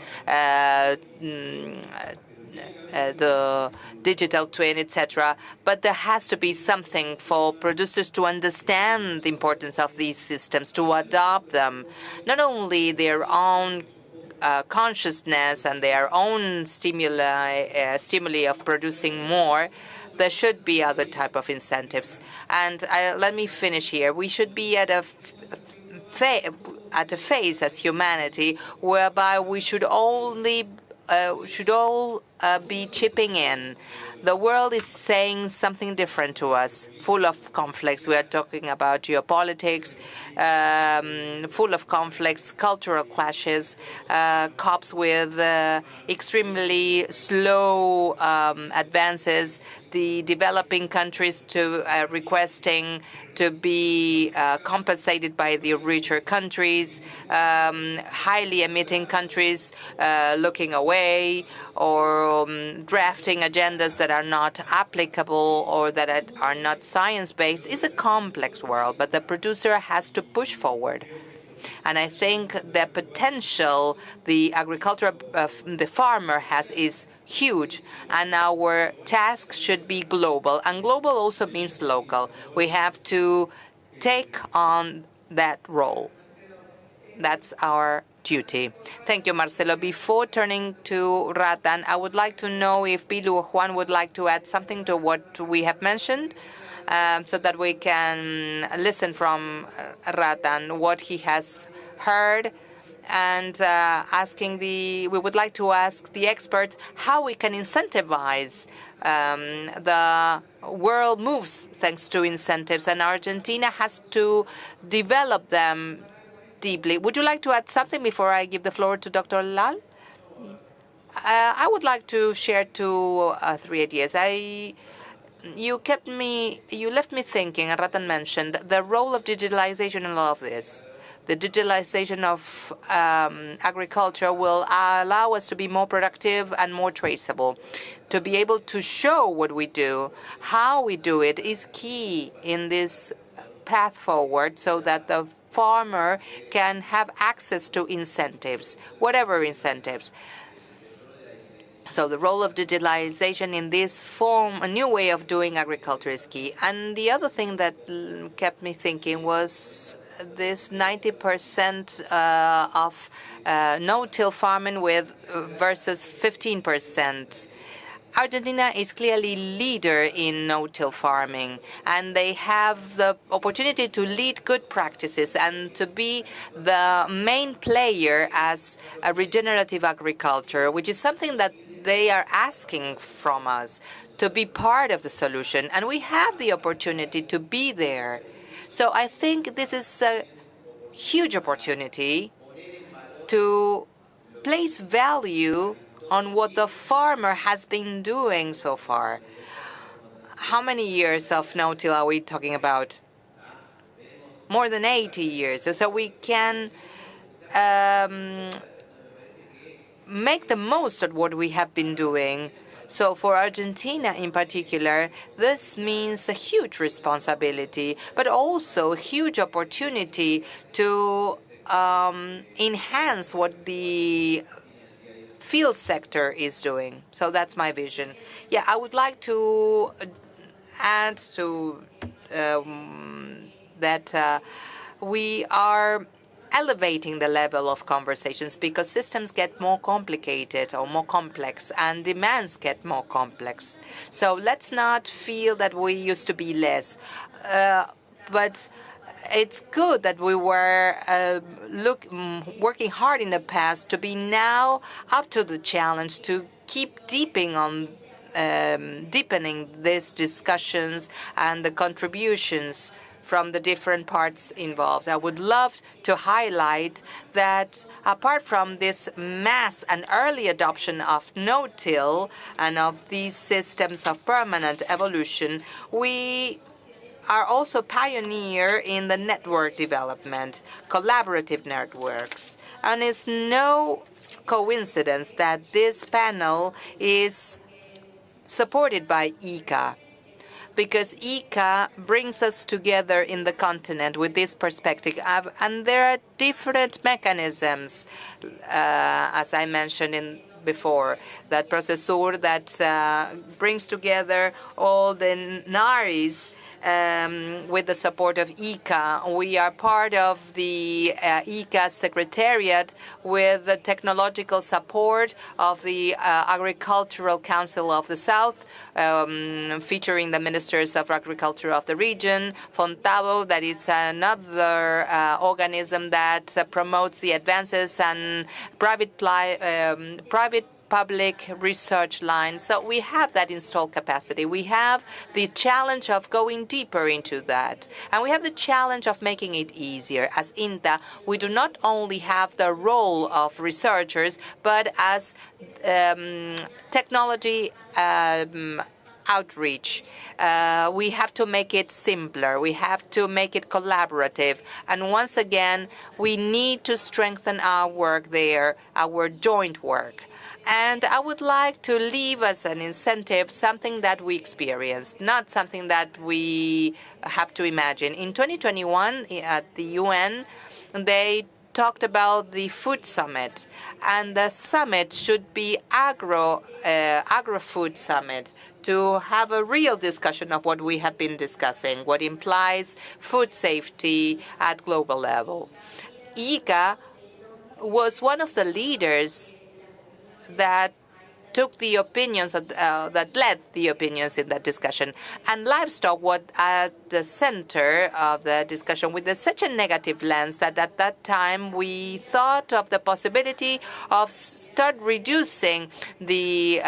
the digital twin, etc. But there has to be something for producers to understand the importance of these systems, to adopt them, not only their own consciousness and their own stimuli of producing more. There should be other type of incentives. And let me finish here. We should be at a phase as humanity whereby we should all be chipping in. The world is saying something different to us, full of conflicts. We are talking about geopolitics, full of conflicts, cultural clashes, COPs with extremely slow advances, the developing countries requesting to be compensated by the richer countries, highly emitting countries looking away, or drafting agendas that are not applicable or that are not science-based. It's a complex world, but the producer has to push forward. And I think the potential the agriculture, the farmer has is huge, and our task should be global. And global also means local. We have to take on that role. That's our duty. Thank you, Marcelo. Before turning to Rattan, I would like to know if Pilu or Juan would like to add something to what we have mentioned, so that we can listen from Rattan what he has heard, and we would like to ask the experts how we can incentivize. The world moves thanks to incentives, and Argentina has to develop them deeply. Would you like to add something before I give the floor to Dr. Lal? I would like to share three ideas. You left me thinking, and Rattan mentioned the role of digitalization in all of this. The digitalization of agriculture will allow us to be more productive and more traceable. To be able to show what we do, how we do it, is key in this path forward, so that the farmer can have access to incentives, whatever incentives. So the role of digitalization in this form, a new way of doing agriculture, is key. And the other thing that kept me thinking was this 90% of no-till farming versus 15%. Argentina is clearly leader in no-till farming, and they have the opportunity to lead good practices and to be the main player as a regenerative agriculture, which is something that they are asking from us, to be part of the solution, and we have the opportunity to be there. So I think this is a huge opportunity to place value on what the farmer has been doing so far. How many years of no-till are we talking about? More than 80 years. So we can make the most of what we have been doing. So for Argentina in particular, this means a huge responsibility, but also a huge opportunity to enhance what the field sector is doing. So that's my vision. Yeah, I would like to add to that we are elevating the level of conversations because systems get more complicated or more complex and demands get more complex. So let's not feel that we used to be less. But it's good that we were working hard in the past to be now up to the challenge to keep deepening these discussions and the contributions from the different parts involved. I would love to highlight that apart from this mass and early adoption of no-till and of these systems of permanent evolution, we are also pioneer in the network development, collaborative networks. And it's no coincidence that this panel is supported by ICA, because ICA brings us together in the continent with this perspective. And there are different mechanisms, as I mentioned before, that Procesur that brings together all the NARIs with the support of ICA. We are part of the ICA Secretariat with the technological support of the Agricultural Council of the South, featuring the Ministers of Agriculture of the region, Fontavo, that is another organism that promotes the advances and private public research line. So we have that installed capacity. We have the challenge of going deeper into that. And we have the challenge of making it easier. As INTA, we do not only have the role of researchers, but as technology outreach. We have to make it simpler. We have to make it collaborative. And once again, we need to strengthen our work there, our joint work. And I would like to leave as an incentive something that we experienced, not something that we have to imagine. In 2021, at the UN, they talked about the food summit, and the summit should be agro-food summit, to have a real discussion of what we have been discussing, what implies food safety at global level. ICA was one of the leaders that took the opinions, that led the opinions in that discussion. And livestock was at the center of the discussion with such a negative lens that at that time we thought of the possibility of start reducing the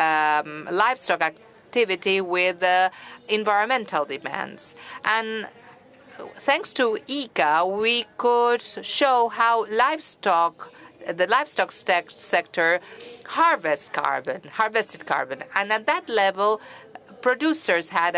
livestock activity with environmental demands. And thanks to ICA, we could show how the livestock sector harvested carbon. And at that level, producers had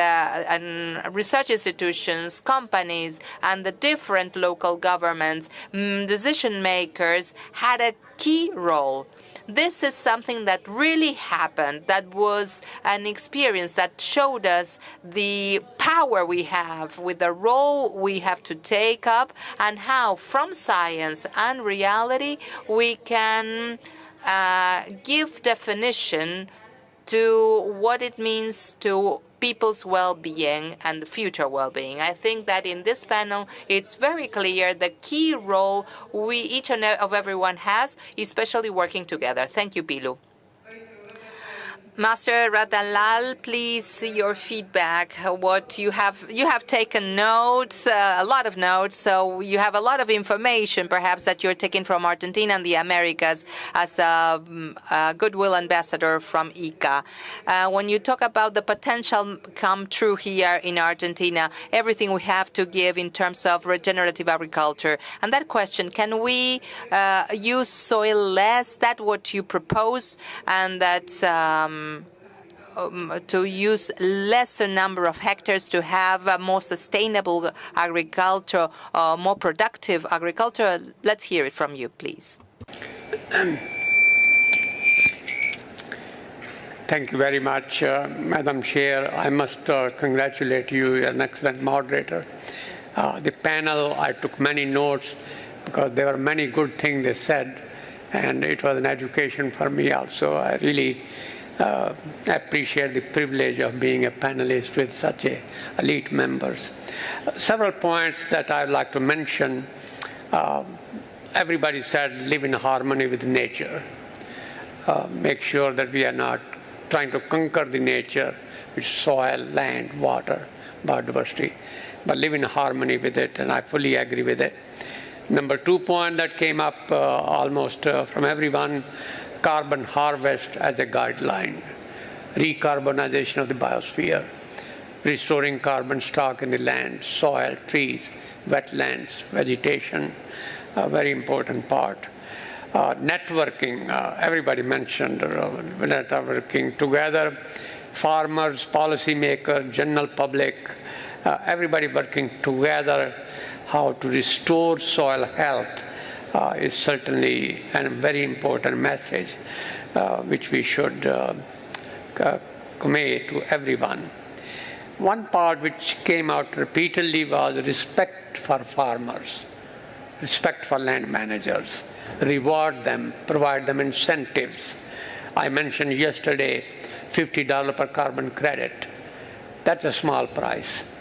research institutions, companies, and the different local governments, decision makers had a key role. This is something that really happened, that was an experience that showed us the power we have with the role we have to take up, and how from science and reality we can give definition to what it means to people's well-being and future well-being. I think that in this panel, it's very clear the key role each and everyone has, especially working together. Thank you, Pilu. Master Rattan Lal, please, your feedback. What you have taken notes, a lot of notes, so you have a lot of information, perhaps, that you're taking from Argentina and the Americas as a goodwill ambassador from ICA. When you talk about the potential come true here in Argentina, everything we have to give in terms of regenerative agriculture, and that question, can we use soil less? That what you propose, and that's to use lesser number of hectares to have a more sustainable agriculture, more productive agriculture. Let's hear it from you, please. Thank you very much, Madam Chair. I must congratulate you. You're an excellent moderator. The panel, I took many notes because there were many good things they said, and it was an education for me also. I really appreciate the privilege of being a panelist with such elite members. Several points that I'd like to mention. Everybody said live in harmony with nature. Make sure that we are not trying to conquer the nature with soil, land, water, biodiversity, but live in harmony with it, and I fully agree with it. Number 2 point that came up almost from everyone, carbon harvest as a guideline, recarbonization of the biosphere, restoring carbon stock in the land, soil, trees, wetlands, vegetation, a very important part. Networking, everybody mentioned networking together, farmers, policymakers, general public, everybody working together, how to restore soil health is certainly a very important message which we should convey to everyone. One part which came out repeatedly was respect for farmers, respect for land managers, reward them, provide them incentives. I mentioned yesterday $50 per carbon credit. That's a small price.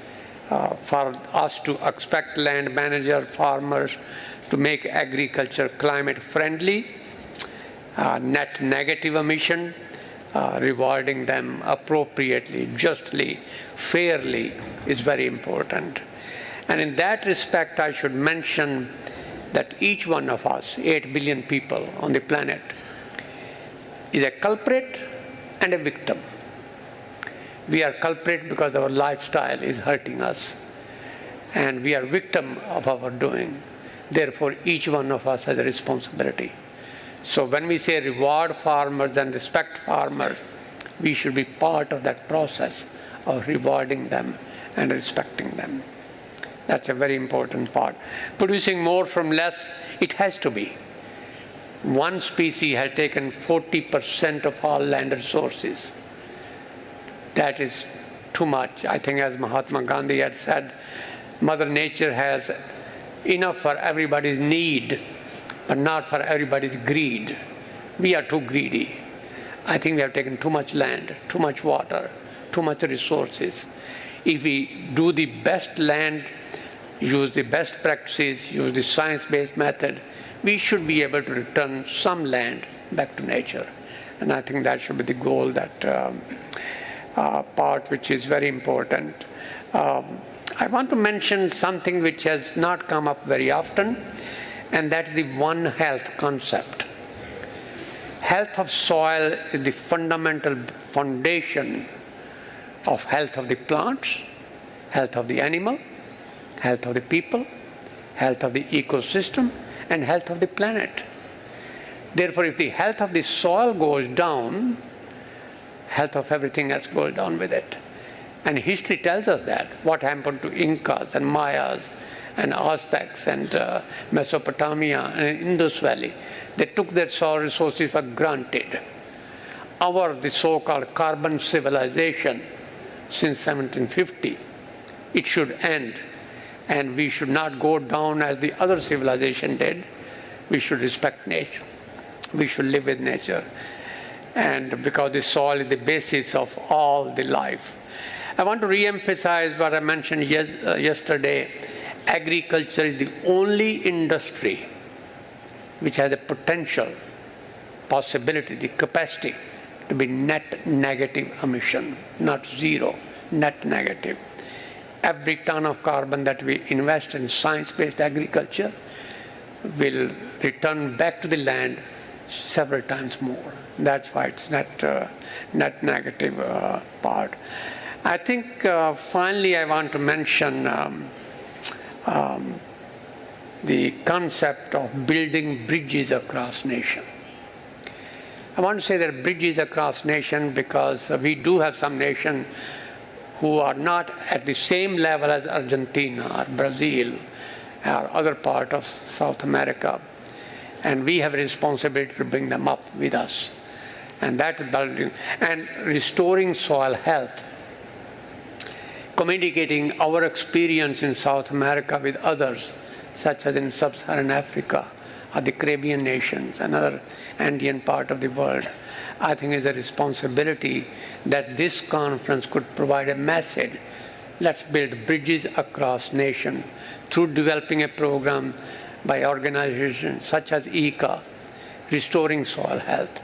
For us to expect land manager, farmers to make agriculture climate friendly, net negative emission, rewarding them appropriately, justly, fairly is very important. And in that respect, I should mention that each one of us, 8 billion people on the planet, is a culprit and a victim. We are culprit because our lifestyle is hurting us, and we are victim of our doing. Therefore, each one of us has a responsibility. So when we say reward farmers and respect farmers, we should be part of that process of rewarding them and respecting them. That's a very important part. Producing more from less, it has to be. One species has taken 40% of all land resources. That is too much. I think, as Mahatma Gandhi had said, Mother Nature has enough for everybody's need, but not for everybody's greed. We are too greedy. I think we have taken too much land, too much water, too much resources. If we do the best land, use the best practices, use the science-based method, we should be able to return some land back to nature. And I think that should be the goal, that part which is very important. I want to mention something which has not come up very often, and that's the One Health concept. Health of soil is the fundamental foundation of health of the plants, health of the animal, health of the people, health of the ecosystem, and health of the planet. Therefore, if the health of the soil goes down, health of everything else goes down with it. And history tells us that. What happened to Incas and Mayas and Aztecs and Mesopotamia and Indus Valley. They took their soil resources for granted. The so-called carbon civilization since 1750, it should end. And we should not go down as the other civilization did. We should respect nature. We should live with nature. And because the soil is the basis of all the life. I want to re-emphasize what I mentioned yesterday. Agriculture is the only industry which has a potential, possibility, the capacity to be net negative emission, not zero, net negative. Every ton of carbon that we invest in science-based agriculture will return back to the land several times more. That's why it's net negative part. I think finally I want to mention the concept of building bridges across nation. I want to say that bridges across nation because we do have some nation who are not at the same level as Argentina or Brazil or other part of South America. And we have a responsibility to bring them up with us. And that is building and restoring soil health, communicating our experience in South America with others, such as in Sub-Saharan Africa or the Caribbean nations and other Andean part of the world. I think is a responsibility that this conference could provide a message. Let's build bridges across nation through developing a program by organizations such as INTA, restoring soil health,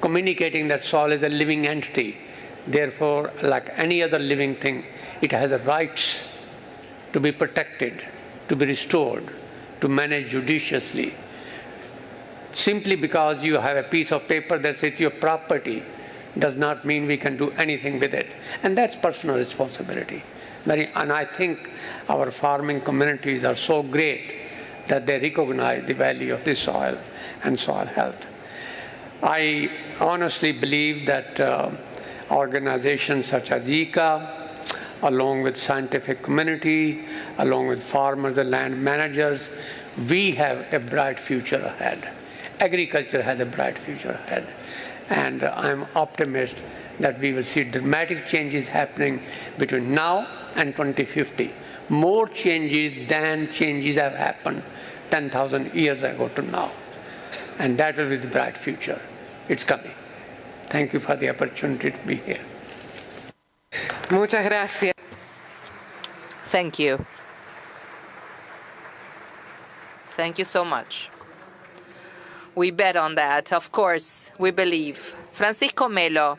communicating that soil is a living entity. Therefore, like any other living thing, it has the rights to be protected, to be restored, to manage judiciously. Simply because you have a piece of paper that says your property does not mean we can do anything with it. And that's personal responsibility. And I think our farming communities are so great that they recognize the value of the soil and soil health. I honestly believe that organizations such as INTA, along with scientific community, along with farmers and land managers, we have a bright future ahead. Agriculture has a bright future ahead. And I'm optimistic that we will see dramatic changes happening between now and 2050. More changes than changes have happened 10,000 years ago to now. And that will be the bright future. It's coming. Thank you for the opportunity to be here. Muchas gracias. Thank you. Thank you so much. We bet on that. Of course, we believe. Francisco Melo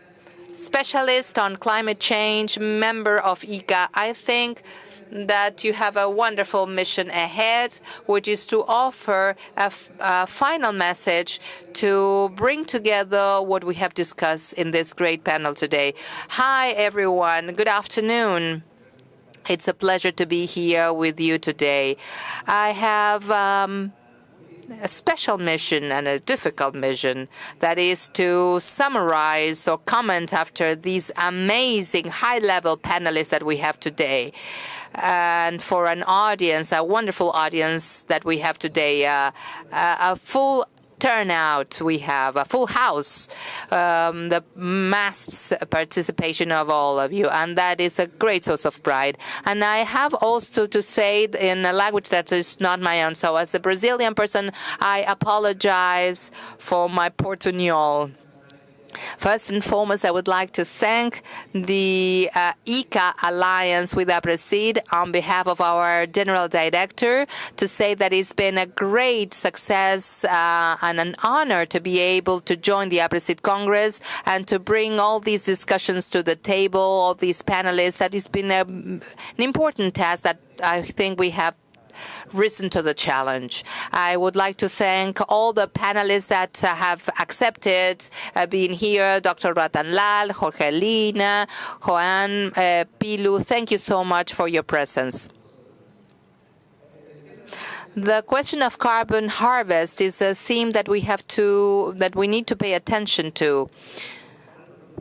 specialist on climate change, member of ICA, I think that you have a wonderful mission ahead, which is to offer a final message to bring together what we have discussed in this great panel today. Hi, everyone. Good afternoon. It's a pleasure to be here with you today. I have a special mission and a difficult mission, that is to summarize or comment after these amazing high-level panelists that we have today. And for an audience, a wonderful audience that we have today, a full turnout, we have a full house, the mass participation of all of you, and that is a great source of pride. And I have also to say in a language that is not my own, so as a Brazilian person, I apologize for my portuñol. First and foremost, I would like to thank the ICA Alliance with Aapresid on behalf of our General Director, to say that it's been a great success and an honor to be able to join the Aapresid Congress and to bring all these discussions to the table, all these panelists. That has been an important task that I think we have risen to the challenge. I would like to thank all the panelists that have accepted being here, Dr. Rattan Lal, Jorge Lina, Juan, Pilu. Thank you so much for your presence. The question of carbon harvest is a theme that we need to pay attention to,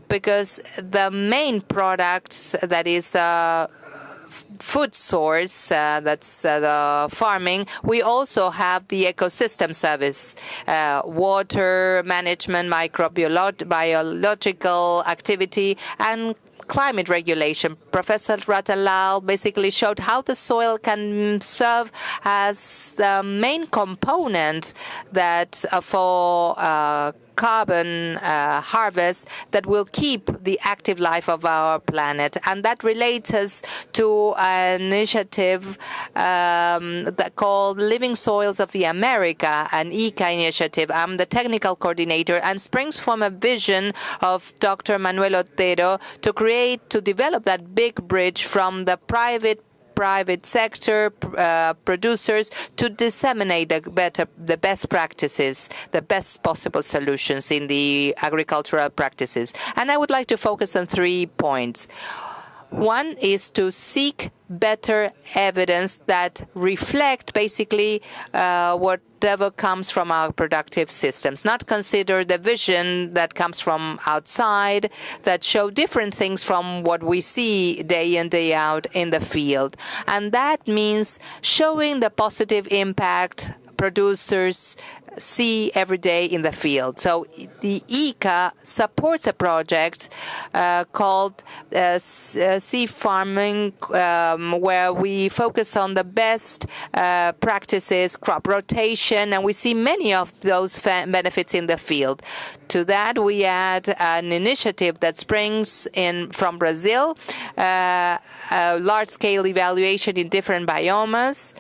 because the main products, that is food source, that's the farming, we also have the ecosystem service, water management, biological activity, and climate regulation. Professor Rattan Lal basically showed how the soil can serve as the main component that for carbon harvest that will keep the active life of our planet. And that relates us to an initiative that called Living Soils of the Américas, an ICA initiative. I'm the technical coordinator, and springs from a vision of Dr. Manuel Otero to develop that big bridge from the private sector producers to disseminate the best practices, the best possible solutions in the agricultural practices. And I would like to focus on 3 points. One is to seek better evidence that reflect basically whatever comes from our productive systems, not consider the vision that comes from outside that show different things from what we see day in, day out in the field. And that means showing the positive impact producers see every day in the field. So the ICA supports a project called Sea Farming, where we focus on the best practices, crop rotation, and we see many of those benefits in the field. To that, we add an initiative that springs in from Brazil, a large-scale evaluation in different biomes,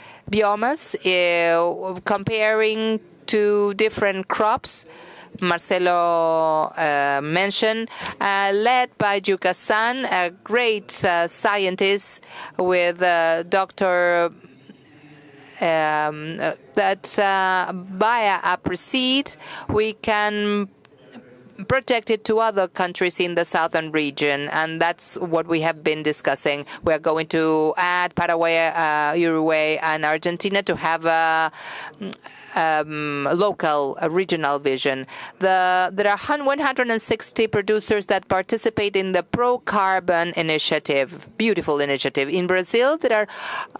comparing to different crops. Marcelo mentioned, led by Yuka-san, a great scientist with Dr. that via Aapresid we can project it to other countries in the southern region, and that's what we have been discussing. We're going to add Paraguay, Uruguay, and Argentina to have a local, regional vision. There are 160 producers that participate in the Pro-Carbon initiative, beautiful initiative. In Brazil, there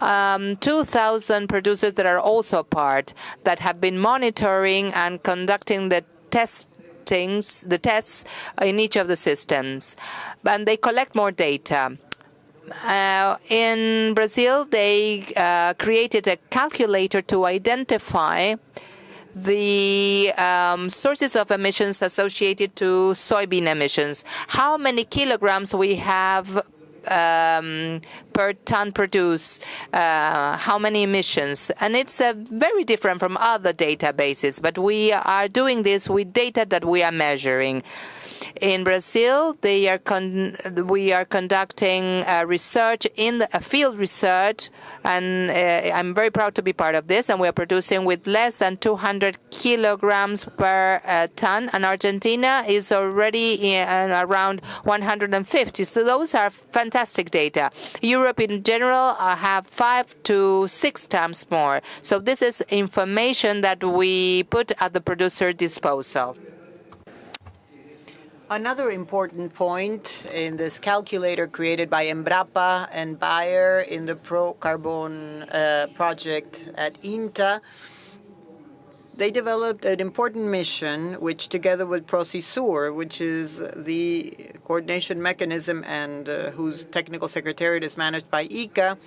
are 2,000 producers that are also part, that have been monitoring and conducting the tests in each of the systems, and they collect more data. In Brazil, they created a calculator to identify the sources of emissions associated to soybean emissions, how many kilograms we have per ton produced, how many emissions. And it's very different from other databases, but we are doing this with data that we are measuring. In Brazil, we are conducting research in field research, and I'm very proud to be part of this. And we are producing with less than 200 kilograms per ton, and Argentina is already around 150. So those are fantastic data. Europe in general have 5 to 6 times more. So this is information that we put at the producer disposal. Another important point in this calculator created by Embrapa and Bayer in the Pro-Carbon project at INTA, they developed an important mission, which together with Procesur, which is the coordination mechanism and whose technical secretariat is managed by ICA,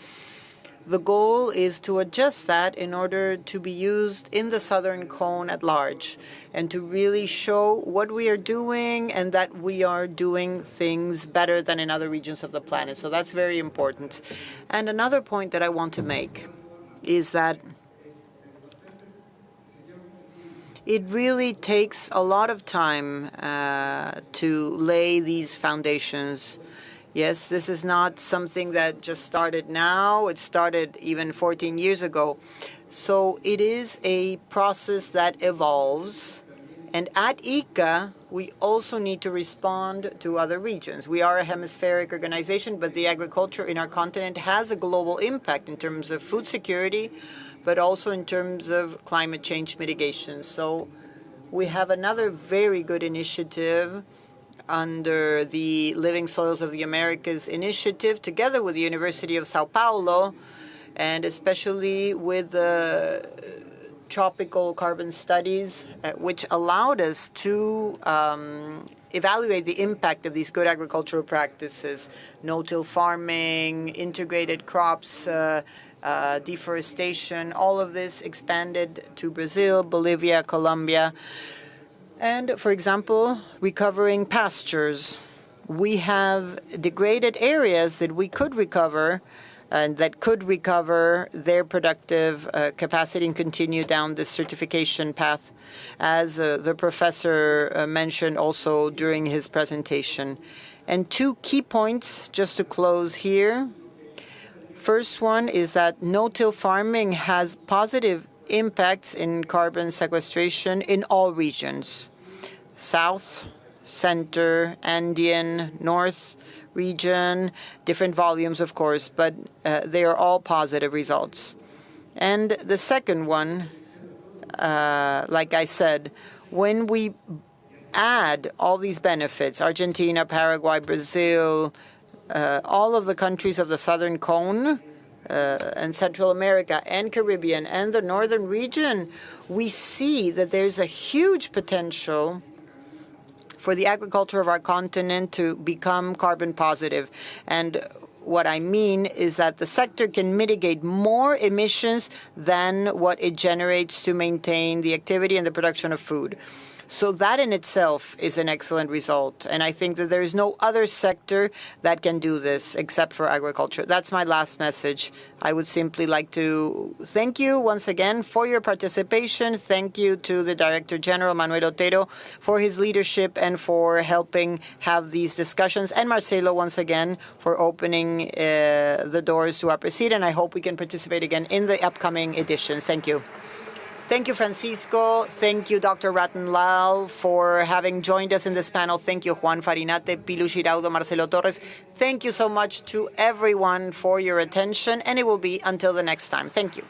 the goal is to adjust that in order to be used in the southern cone at large and to really show what we are doing and that we are doing things better than in other regions of the planet. So that's very important. And another point that I want to make is that it really takes a lot of time to lay these foundations. Yes, this is not something that just started now. It started even 14 years ago. So it is a process that evolves. And at ICA, we also need to respond to other regions. We are a hemispheric organization, but the agriculture in our continent has a global impact in terms of food security, but also in terms of climate change mitigation. So we have another very good initiative under the Living Soils of the Americas initiative, together with the University of Sao Paulo, and especially with the tropical carbon studies, which allowed us to evaluate the impact of these good agricultural practices, no-till farming, integrated crops, deforestation, all of this expanded to Brazil, Bolivia, Colombia. And, for example, recovering pastures. We have degraded areas that we could recover and that could recover their productive capacity and continue down this certification path, as the professor mentioned also during his presentation. And 2 key points just to close here. First one is that no-till farming has positive impacts in carbon sequestration in all regions. South, center, Andean, north region, different volumes, of course, but they are all positive results. And the second one, like I said, when we add all these benefits, Argentina, Paraguay, Brazil, all of the countries of the Southern Cone, and Central America and Caribbean and the northern region, we see that there's a huge potential for the agriculture of our continent to become carbon positive. And what I mean is that the sector can mitigate more emissions than what it generates to maintain the activity and the production of food. So that in itself is an excellent result. And I think that there is no other sector that can do this except for agriculture. That's my last message. I would simply like to thank you once again for your participation. Thank you to the Director General, Manuel Otero, for his leadership and for helping have these discussions. And Marcelo, once again, for opening the doors to Aapresid. And I hope we can participate again in the upcoming editions. Thank you. Thank you, Francisco. Thank you, Dr. Rattan Lal, for having joined us in this panel. Thank you, Juan, Farinati, Pilu, Giraudo, Marcelo, Torres. Thank you so much to everyone for your attention, and it will be until the next time. Thank you.